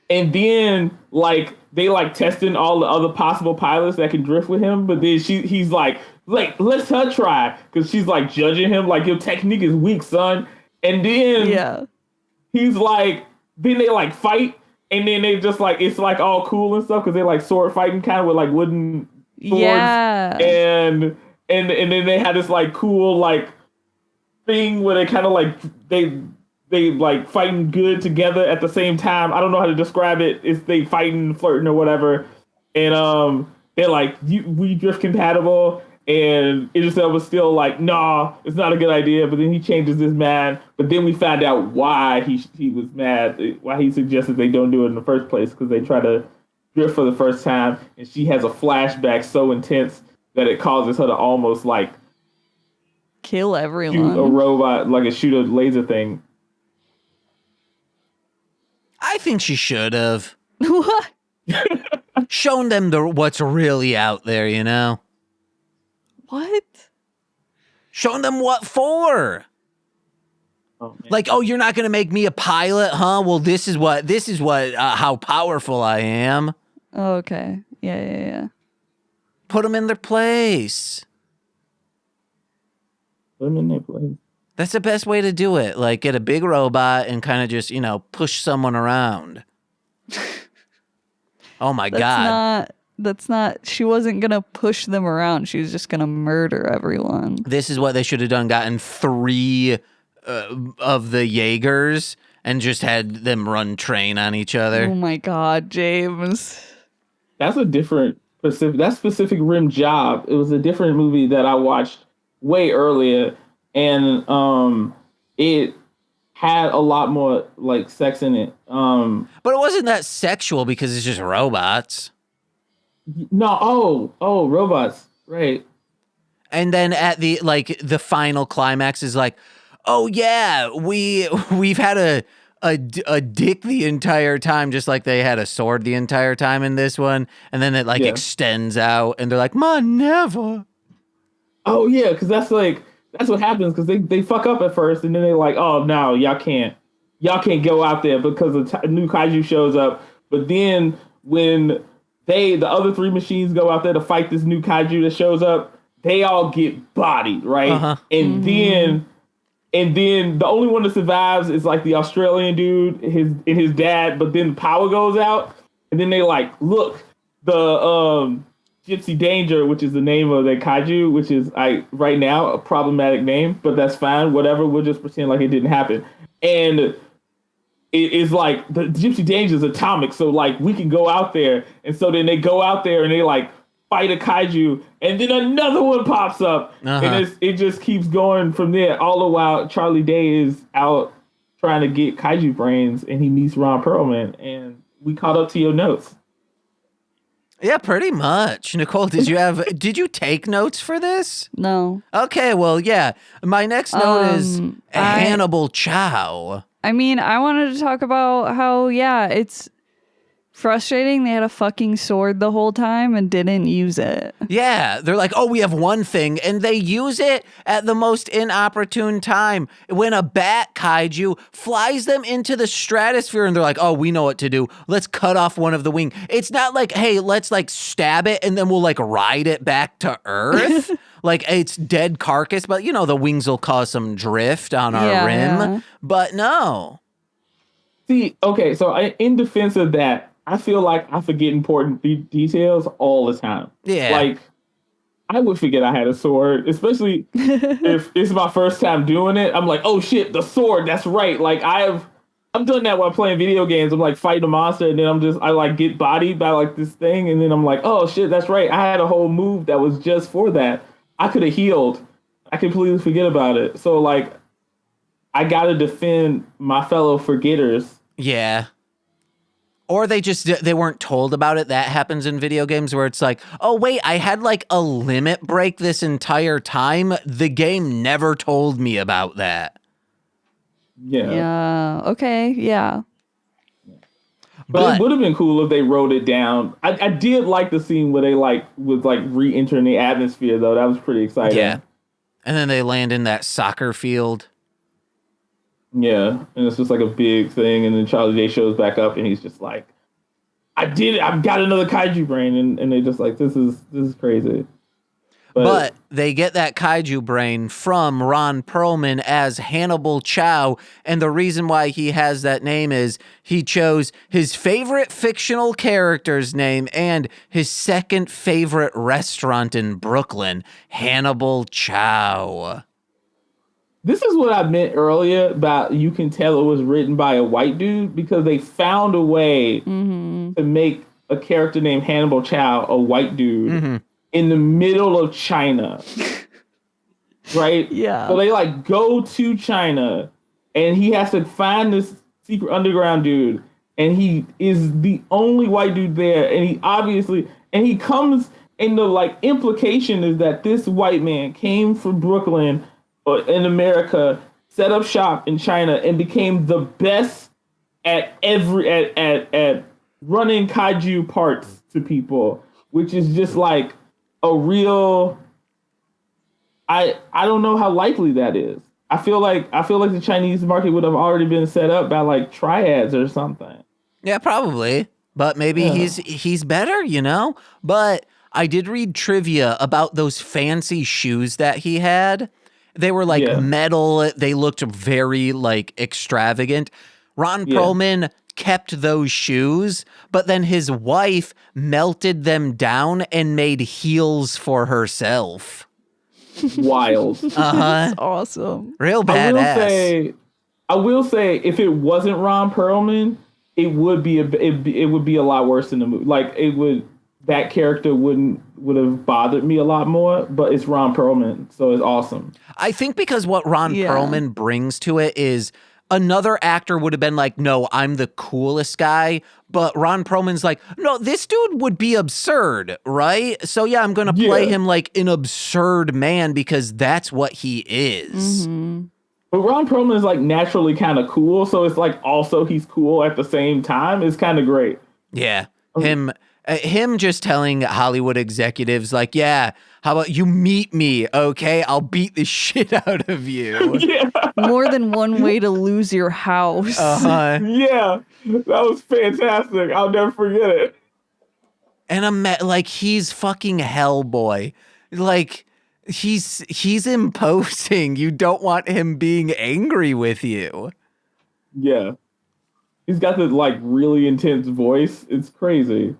C: And then like they like testing all the other possible pilots that can drift with him. But then he's like, let's her try, because she's like judging him like, your technique is weak, son. And then he's like, then they like fight, and then they just like, it's like all cool and stuff because they like sword fighting kind of with like wooden swords.
B: Yeah.
C: And then they had this like cool like thing where they kind of like they like fighting good together at the same time. I don't know how to describe it. It's they fighting, flirting or whatever. And they're like, we drift compatible. And Idris Elba was still like, nah, it's not a good idea. But then he changes his mind. But then we find out why he was mad, why he suggested they don't do it in the first place, because they try to drift for the first time. And she has a flashback so intense that it causes her to almost like
B: kill everyone.
C: Shoot a robot, like shoot a laser thing.
A: I think she should have
B: What?
A: shown them what's really out there, you know?
B: What?
A: Shown them what for.
C: Oh,
A: like, oh, you're not going to make me a pilot, huh? Well, this is what how powerful I am.
B: Oh, okay. Yeah.
A: Put them in their place.
C: Put them in their place.
A: That's the best way to do it. Like, get a big robot and kind of just, push someone around. Oh my God.
B: That's not, she wasn't going to push them around. She was just going to murder everyone.
A: This is what they should have done. Gotten 3 of the Jaegers and just had them run train on each other.
B: Oh my God, James.
C: That's a different Pacific Rim Job. It was a different movie that I watched way earlier, and it had a lot more like sex in it.
A: But it wasn't that sexual because it's just robots.
C: No, robots, right?
A: And then at the final climax is like, oh yeah, we've had a dick the entire time, just like they had a sword the entire time in this one, and then it extends out, and they're like, "Ma, never."
C: Oh yeah, because that's what happens, because they fuck up at first, and then they're like, "Oh no, y'all can't go out there because a new kaiju shows up." But then when the other three machines go out there to fight this new kaiju that shows up, they all get bodied, right?
A: Uh-huh.
C: And then the only one that survives is like the Australian dude, his dad. But then the power goes out, and then they look, the Gypsy Danger, which is the name of the kaiju, which is right now a problematic name, but that's fine. Whatever, we'll just pretend like it didn't happen. And it is like the Gypsy Danger is atomic, so we can go out there. And so then they go out there and they fight a kaiju, and then another one pops up, and it just keeps going from there. All the while, Charlie Day is out trying to get kaiju brains, and he meets Ron Perlman, and we caught up to your notes.
A: Yeah, pretty much. Nicole, did you take notes for this?
B: No.
A: Okay, well, yeah. My next note is Hannibal Chow.
B: I mean, I wanted to talk about how, it's frustrating. They had a fucking sword the whole time and didn't use it.
A: Yeah, they're like, oh, we have one thing, and they use it at the most inopportune time when a bat kaiju flies them into the stratosphere, and they're like, oh, we know what to do. Let's cut off one of the wing. It's not like, hey, let's stab it, and then we'll ride it back to Earth. It's dead carcass, but the wings will cause some drift on our rim. Yeah. But no.
C: See, okay, so in defense of that, I feel like I forget important details all the time.
A: Yeah.
C: I would forget I had a sword, especially if it's my first time doing it. I'm like, oh shit, the sword, that's right. I've done that while playing video games. I'm fighting a monster, and then I get bodied by this thing, and then I'm like, oh shit, that's right. I had a whole move that was just for that. I could have healed. I completely forget about it. So I gotta defend my fellow forgetters.
A: Yeah. Or they weren't told about it. That happens in video games where it's like, oh, wait, I had a limit break this entire time. The game never told me about that.
C: Yeah.
B: Yeah. Okay. Yeah.
C: But it would have been cool if they wrote it down. I did like the scene where they was re-entering the atmosphere, though. That was pretty exciting.
A: Yeah. And then they land in that soccer field.
C: Yeah, and it's just a big thing, and then Charlie Day shows back up, and he's just like, "I did it! I've got another kaiju brain," and they just this is crazy.
A: But they get that kaiju brain from Ron Perlman as Hannibal Chow, and the reason why he has that name is he chose his favorite fictional character's name and his second favorite restaurant in Brooklyn, Hannibal Chow.
C: This is what I meant earlier about you can tell it was written by a white dude, because they found a way to make a character named Hannibal Chow a white dude in the middle of China. Right?
B: Yeah.
C: So they go to China, and he has to find this secret underground dude, and he is the only white dude there, and he comes, and the implication is that this white man came from Brooklyn in America, set up shop in China, and became the best at running kaiju parts to people, which is just a real. I don't know how likely that is. I feel like the Chinese market would have already been set up by triads or something.
A: Yeah, probably. But maybe he's better, But I did read trivia about those fancy shoes that he had. They were metal. They looked very extravagant. Ron Perlman kept those shoes, but then his wife melted them down and made heels for herself.
C: wild.
B: That's awesome.
A: Real
C: I will
A: badass.
C: say, if it wasn't Ron Perlman, it would be it would be a lot worse in the movie. Like that character would have bothered me a lot more. But it's Ron Perlman, so it's awesome.
A: I think because what Ron
B: Yeah.
A: Perlman brings to it is another actor would have been like, no, I'm the coolest guy. But Ron Perlman's like, no, this dude would be absurd, right? So yeah, I'm going to play him like an absurd man because that's what he is.
B: Mm-hmm.
C: But Ron Perlman is like naturally kind of cool. So it's like also he's cool at the same time. It's kind of great.
A: Yeah. Him just telling Hollywood executives like, yeah, how about you meet me, okay? I'll beat the shit out of you.
C: Yeah.
B: More than one way to lose your house.
C: Yeah. That was fantastic. I'll never forget it.
A: And like he's fucking Hellboy. Like he's imposing. You don't want him being angry with you.
C: Yeah. He's got this like really intense voice. It's crazy.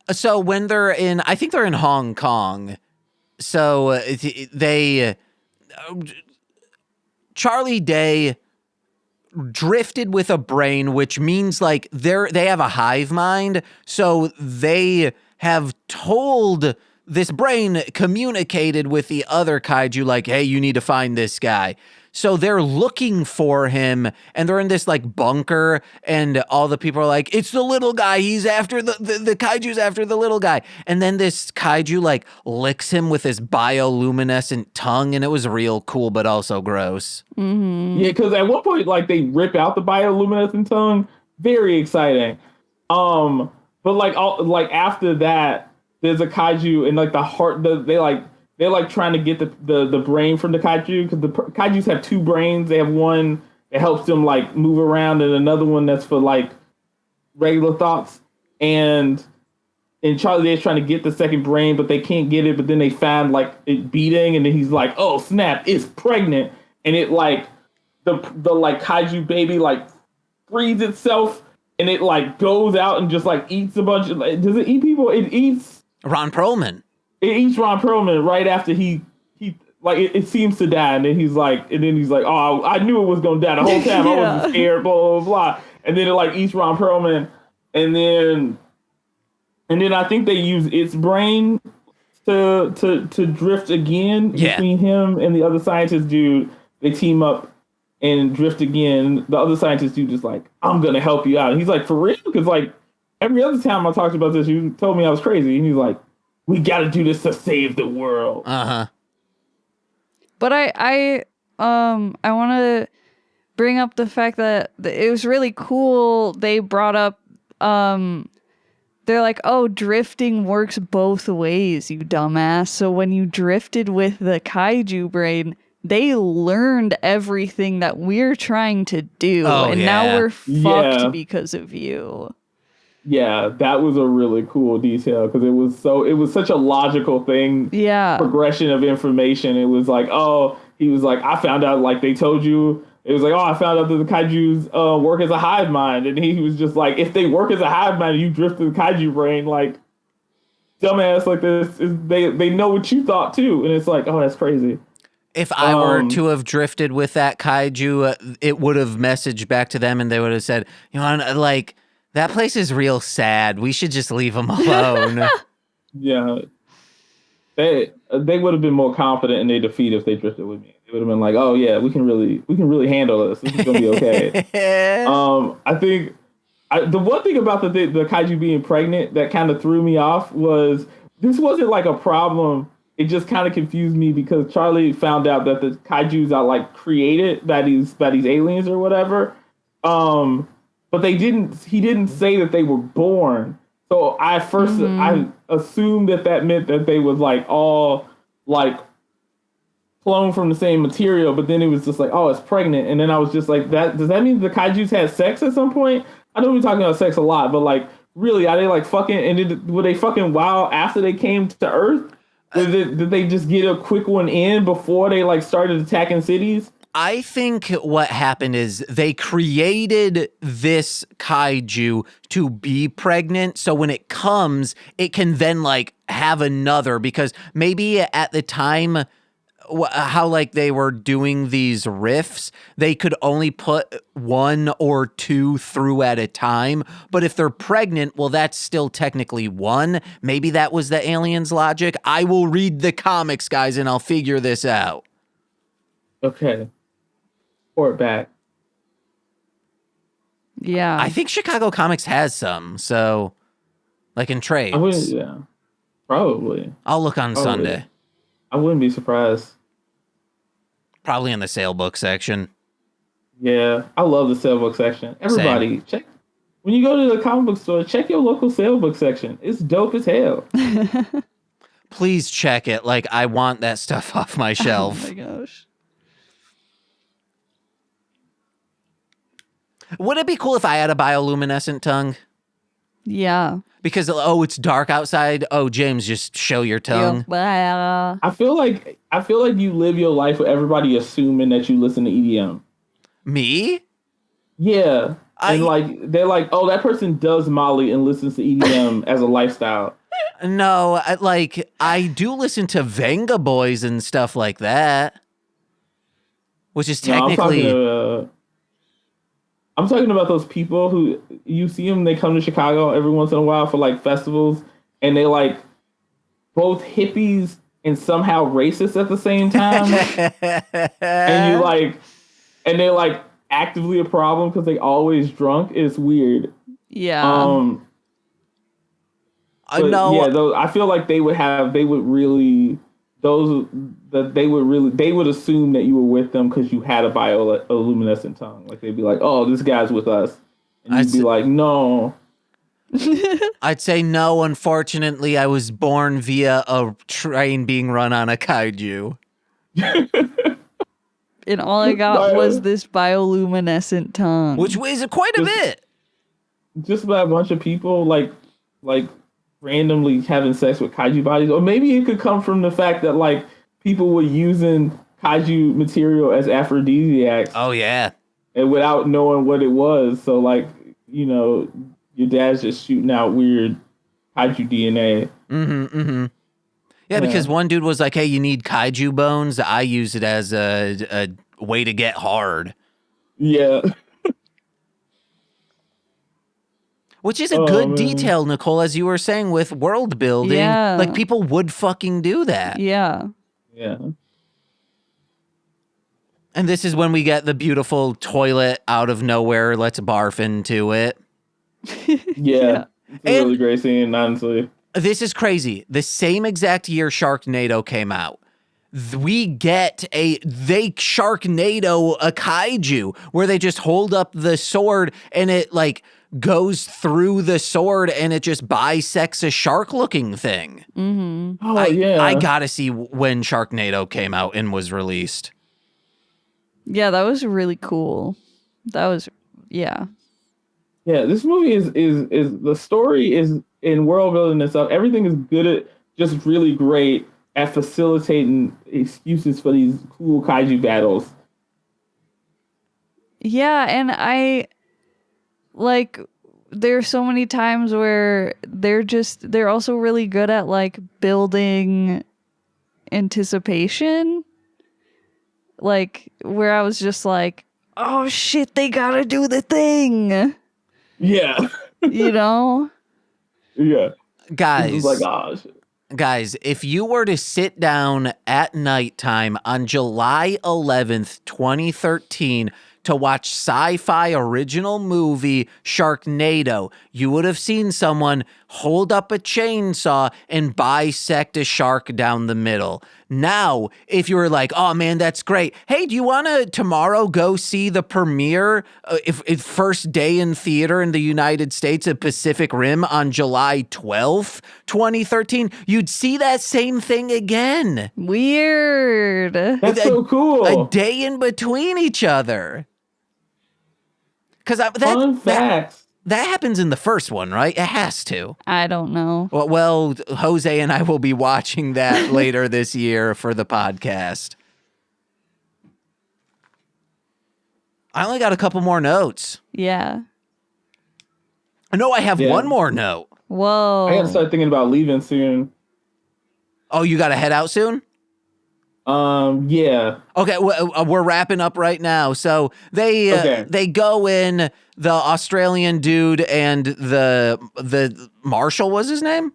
A: So when they're I think they're in Hong Kong. So Charlie Day drifted with a brain, which means like they have a hive mind. So they have told this brain communicated with the other kaiju like, hey, you need to find this guy. So they're looking for him, and they're in this like bunker, and all the people are like, it's the little guy. He's after the kaiju's after the little guy. And then this kaiju like licks him with his bioluminescent tongue, and it was real cool, but also gross.
B: Mm-hmm.
C: Yeah, because at one point, like they rip out the bioluminescent tongue. Very exciting. But like after that, there's a kaiju and like the heart. They're like trying to get the brain from the kaiju because the kaijus have two brains. They have one that helps them like move around and another one that's for like regular thoughts. And Charlie is trying to get the second brain, but they can't get it. But then they find like it beating, and then he's like, "Oh snap, it's pregnant!" And it like the like kaiju baby like frees itself, and it like goes out and just like eats a bunch of. Does it eat people? It eats
A: Ron Perlman.
C: It eats Ron Perlman right after he like it seems to die, and then he's like, oh, I knew it was gonna die the whole time.
B: Yeah.
C: I wasn't scared, blah blah blah. And then it like eats Ron Perlman, and then I think they use its brain to drift again between him and the other scientist dude. They team up and drift again. The other scientist dude is like, I'm gonna help you out. And he's like, for real? Because like every other time I talked about this, you told me I was crazy, and he's like, we got to do this to save the world.
B: But I want to bring up the fact that it was really cool. They brought up, they're like, oh, drifting works both ways, you dumbass. So when you drifted with the kaiju brain, they learned everything that we're trying to do. Now we're fucked because of you.
C: Yeah, that was a really cool detail because it was such a logical thing.
B: Yeah.
C: Progression of information. It was like, oh, he was like, I found out like they told you. It was like, oh, I found out that the kaijus work as a hive mind. And he was just like, if they work as a hive mind, you drift to the kaiju brain, like dumbass like this. They know what you thought too. And it's like, oh, that's crazy.
A: If I were to have drifted with that kaiju, it would have messaged back to them and they would have said, you know, like, that place is real sad. We should just leave them alone.
C: Yeah. They would have been more confident in their defeat if they drifted with me. They would have been like, oh yeah, we can really handle this. This is gonna be okay. I think the one thing about the kaiju being pregnant that kind of threw me off was this wasn't like a problem. It just kind of confused me because Charlie found out that the kaijus are like created by these aliens or whatever. But he didn't say that they were born. So I assumed that meant that they was like all like cloned from the same material, but then it was just like, oh, it's pregnant. And then I was just like, does that mean the kaijus had sex at some point? I know we're talking about sex a lot, but like, really, are they like fucking, and were they fucking wild after they came to Earth? Did they just get a quick one in before they like started attacking cities?
A: I think what happened is they created this kaiju to be pregnant. So when it comes, it can then like have another because maybe at the time how like they were doing these riffs, they could only put 1 or 2 through at a time. But if they're pregnant, well, that's still technically 1. Maybe that was the aliens' logic. I will read the comics, guys, and I'll figure this out.
C: Okay. Report back.
B: Yeah.
A: I think Chicago Comics has some, so like in trades.
C: Yeah. Probably.
A: I'll look on Sunday.
C: I wouldn't be surprised.
A: Probably in the sale book section.
C: Yeah, I love the sale book section. Everybody, check. When you go to the comic book store, check your local sale book section. It's dope as hell.
A: Please check it. Like, I want that stuff off my shelf.
B: Oh my gosh.
A: Would it be cool if I had a bioluminescent tongue?
B: Yeah.
A: Because, it's dark outside. Oh, James, just show your tongue.
C: I feel like you live your life with everybody assuming that you listen to EDM.
A: Me?
C: Yeah. And like they're like, oh, that person does Molly and listens to EDM as a lifestyle.
A: No, I do listen to Venga Boys and stuff like that. Which is technically...
C: I'm talking about those people who you see them, they come to Chicago every once in a while for like festivals, and they like both hippies and somehow racist at the same time. and they're like actively a problem because they always drunk. It's weird.
B: Yeah.
A: I know.
C: Yeah, I feel like they would assume that you were with them because you had a bioluminescent tongue. Like they'd be like, "Oh, this guy's with us," and you'd be like, "No."
A: I'd say no. Unfortunately, I was born via a train being run on a kaiju,
B: and all I got was this bioluminescent tongue,
A: which weighs quite a bit.
C: Just about a bunch of people like randomly having sex with kaiju bodies, or maybe it could come from the fact that like people were using kaiju material as aphrodisiacs.
A: Oh yeah,
C: and without knowing what it was. So like, you know, your dad's just shooting out weird kaiju DNA.
A: Yeah, because one dude was like, "Hey, you need kaiju bones? I use it as a way to get hard."
C: Yeah.
A: Which is a good detail, Nicole, as you were saying, with world building.
B: Yeah.
A: Like, people would fucking do that.
B: Yeah.
C: Yeah.
A: And this is when we get the beautiful toilet out of nowhere. Let's barf into it.
C: Yeah. It's a really great scene, honestly.
A: This is crazy. The same exact year Sharknado came out, we get they Sharknado a kaiju where they just hold up the sword and it like goes through the sword and it just bisects a shark looking thing.
B: Mm-hmm.
C: Oh, yeah.
A: I gotta see when Sharknado came out and was released.
B: Yeah, that was really cool. That was, yeah.
C: Yeah, this movie is the story is in world building and stuff. Everything is good at just really great at facilitating excuses for these cool kaiju battles.
B: Yeah, and I like there's so many times where they're also really good at like building anticipation. Like where I was just like, oh shit, they gotta do the thing.
C: Yeah.
B: You know?
C: Yeah.
A: Guys.
C: Like, oh, shit.
A: Guys, if you were to sit down at nighttime on July 11th, 2013, to watch sci-fi original movie Sharknado, you would have seen someone hold up a chainsaw and bisect a shark down the middle. Now, if you were like, oh man, that's great. Hey, do you want to tomorrow go see the premiere, if first day in theater in the United States of Pacific Rim on July 12th, 2013? You'd see that same thing again.
B: Weird.
C: That's so cool.
A: A day in between each other. Because
C: Fun facts.
A: That happens in the first one, right? It has to.
B: I don't know.
A: Well, Jose and I will be watching that later this year for the podcast. I only got a couple more notes.
B: Yeah.
A: No, I have one more note.
B: Whoa.
C: I gotta start thinking about leaving soon.
A: Oh, you got to head out soon?
C: Yeah.
A: Okay, we're wrapping up right now. So they go in, the Australian dude and the Marshal was his name?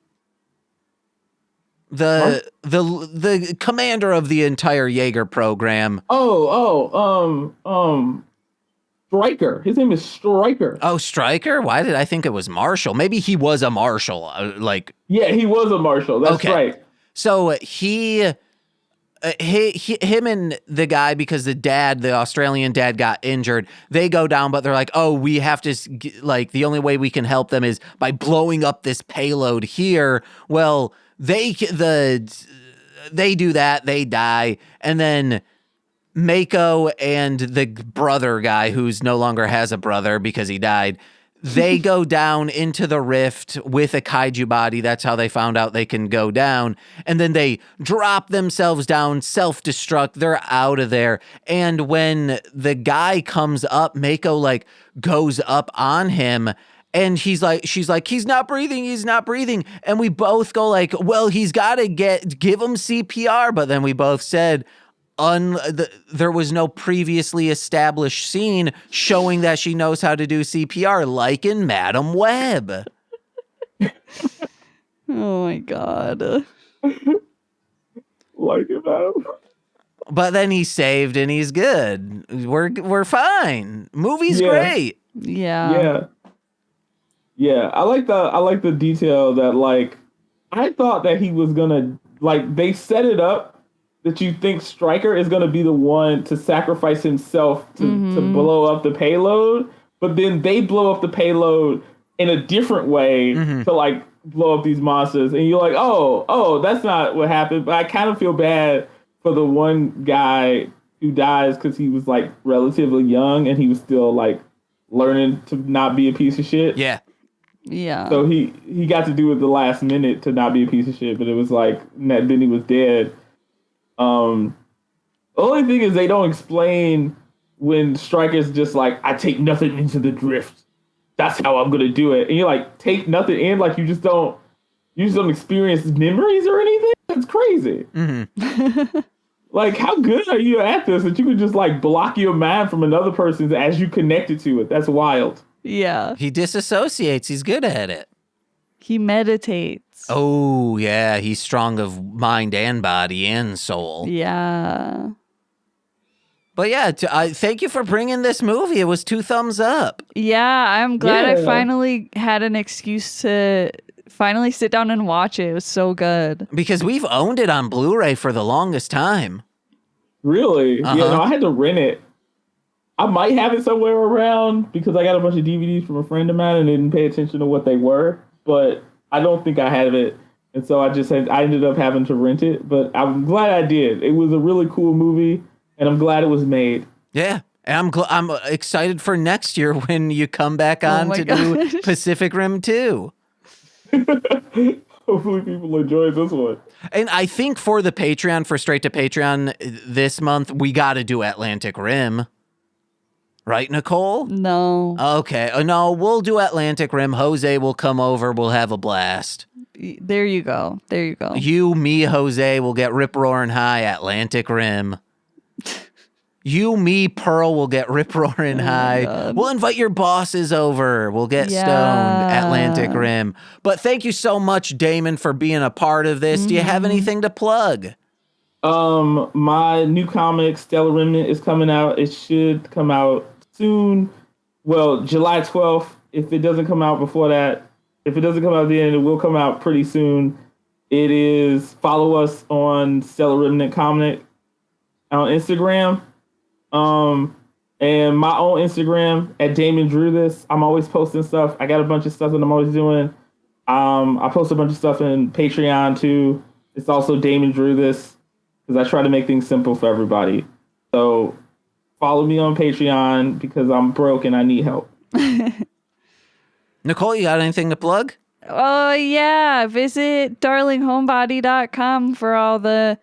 A: The commander of the entire Jaeger program.
C: Stryker. His name is Stryker.
A: Oh, Stryker? Why did I think it was Marshal? Maybe he was a Marshal.
C: Yeah, he was a Marshal. That's right.
A: So him and the guy, because the Australian dad got injured, they go down, but they're like, oh, we have to, the only way we can help them is by blowing up this payload here. Well, they do that, they die, and then Mako and the brother guy, who's no longer has a brother because he died, they go down into the rift with a kaiju body. That's how they found out they can go down. And then they drop themselves down, self-destruct. They're out of there. And when the guy comes up, Mako goes up on him. And she's like, he's not breathing. And we both go well, he's got to give him CPR. But then we both said, there was no previously established scene showing that she knows how to do CPR, like in Madam Web.
B: Oh my God.
C: Like it, Madam.
A: But then he's saved and he's good. We're fine. Movie's great.
B: Yeah.
C: Yeah. I like the detail that I thought that he was gonna they set it up that you think Stryker is going to be the one to sacrifice himself to blow up the payload, but then they blow up the payload in a different way to blow up these monsters. And you're like, oh, that's not what happened. But I kind of feel bad for the one guy who dies because he was relatively young and he was still learning to not be a piece of shit.
A: Yeah.
B: Yeah.
C: So he got to do it the last minute to not be a piece of shit, but it was then he was dead. The only thing is they don't explain when Stryker's just I take nothing into the drift. That's how I'm gonna do it. And you're take nothing in, you just don't experience memories or anything. That's crazy. Mm-hmm. How good are you at this that you could just block your mind from another person's as you connected to it? That's wild.
B: Yeah.
A: He disassociates. He's good at it.
B: He meditates.
A: Oh, yeah. He's strong of mind and body and soul.
B: Yeah.
A: But yeah, thank you for bringing this movie. It was 2 thumbs up.
B: Yeah, I'm glad I finally had an excuse to finally sit down and watch it. It was so good.
A: Because we've owned it on Blu-ray for the longest time.
C: Really? Uh-huh. Yeah, no, I had to rent it. I might have it somewhere around because I got a bunch of DVDs from a friend of mine and didn't pay attention to what they were. But I don't think I have it. And so I ended up having to rent it. But I'm glad I did. It was a really cool movie. And I'm glad it was made. Yeah.
A: And I'm excited for next year when you come back on to do Pacific Rim 2.
C: Hopefully people enjoy this one.
A: And I think for the Patreon, for Straight to Patreon this month, we got to do Atlantic Rim. Right, Nicole?
B: No.
A: Okay. No, we'll do Atlantic Rim. Jose will come over. We'll have a blast.
B: There you go.
A: You, me, Jose will get rip-roaring high Atlantic Rim. You, me, Pearl will get rip-roaring high. God. We'll invite your bosses over. We'll get stoned. Atlantic Rim. But thank you so much, Daimon, for being a part of this. Do you have anything to plug?
C: My new comic, Stellar Remnant, is coming out. It should come out soon. Well, July 12th. If it doesn't come out before that, if it doesn't come out then, it will come out pretty soon. It is, follow us on Stellar Remnant Comic on Instagram. And my own Instagram at Daimon Drew This. I'm always posting stuff. I got a bunch of stuff that I'm always doing. I post a bunch of stuff in Patreon too. It's also Daimon Drew This because I try to make things simple for everybody. So follow me on Patreon because I'm broke and I need help.
A: Nicole, you got anything to plug?
B: Oh, yeah. Visit darlinghomebody.com for all the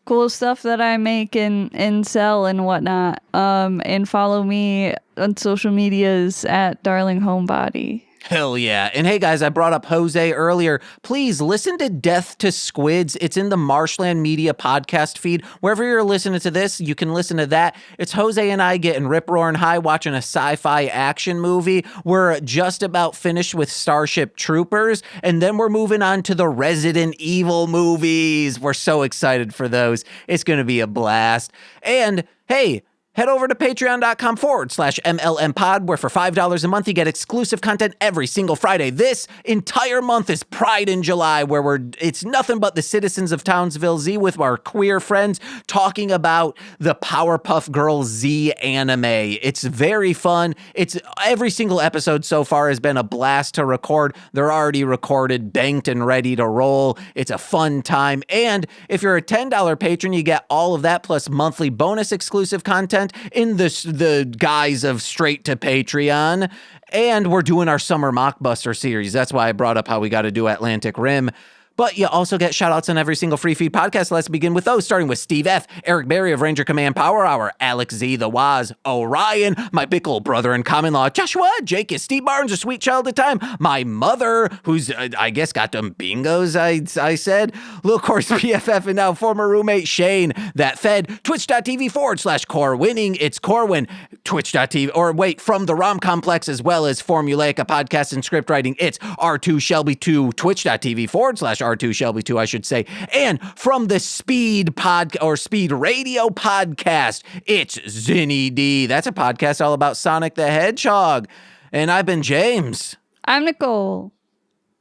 B: cool stuff that I make and sell and whatnot. And follow me on social medias at Darling Homebody.
A: Hell yeah. And hey guys, I brought up Jose earlier. Please listen to Death to Squids. It's in the Marshland Media podcast feed. Wherever you're listening to this, you can listen to that. It's Jose and I getting rip-roaring high watching a sci-fi action movie. We're just about finished with Starship Troopers, and then we're moving on to the Resident Evil movies. We're so excited for those. It's going to be a blast. And hey, head over to patreon.com/MLMpod, where for $5 a month, you get exclusive content every single Friday. This entire month is Pride in July, where it's nothing but the citizens of Townsville Z with our queer friends talking about the Powerpuff Girls Z anime. It's very fun. It's every single episode so far has been a blast to record. They're already recorded, banked, and ready to roll. It's a fun time. And if you're a $10 patron, you get all of that plus monthly bonus exclusive content in the guise of straight to Patreon. And we're doing our summer mockbuster series. That's why I brought up how we got to do Atlantic Rim. But you also get shout-outs on every single free feed podcast. Let's begin with those, starting with Steve F., Eric Berry of Ranger Command Power Hour, Alex Z, The Waz, Orion, my big old brother in common law, Joshua, Jake is Steve Barnes, a sweet child of time, my mother, who's, I guess, got them bingos, I said, Lil Course BFF, and now former roommate Shane, that fed, twitch.tv/core winning, it's Corwin, twitch.tv, or wait, from the Rom Complex, as well as Formulaic, a podcast and script writing, it's R2 Shelby 2, twitch.tv/R2 Shelby 2, I should say. And from the Speed Radio podcast, it's Zinny D. That's a podcast all about Sonic the Hedgehog. And I've been James.
B: I'm Nicole.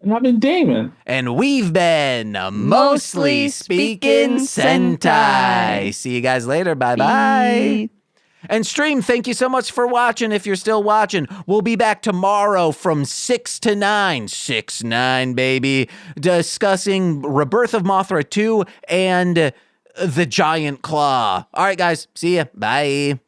C: And I've been Daimon.
A: And we've been Mostly Speakin' Sentai. See you guys later. Bye-bye. And stream, thank you so much for watching. If you're still watching, we'll be back tomorrow from 6 to 9. 6-9, baby. Discussing Rebirth of Mothra 2 and The Giant Claw. All right, guys. See ya. Bye.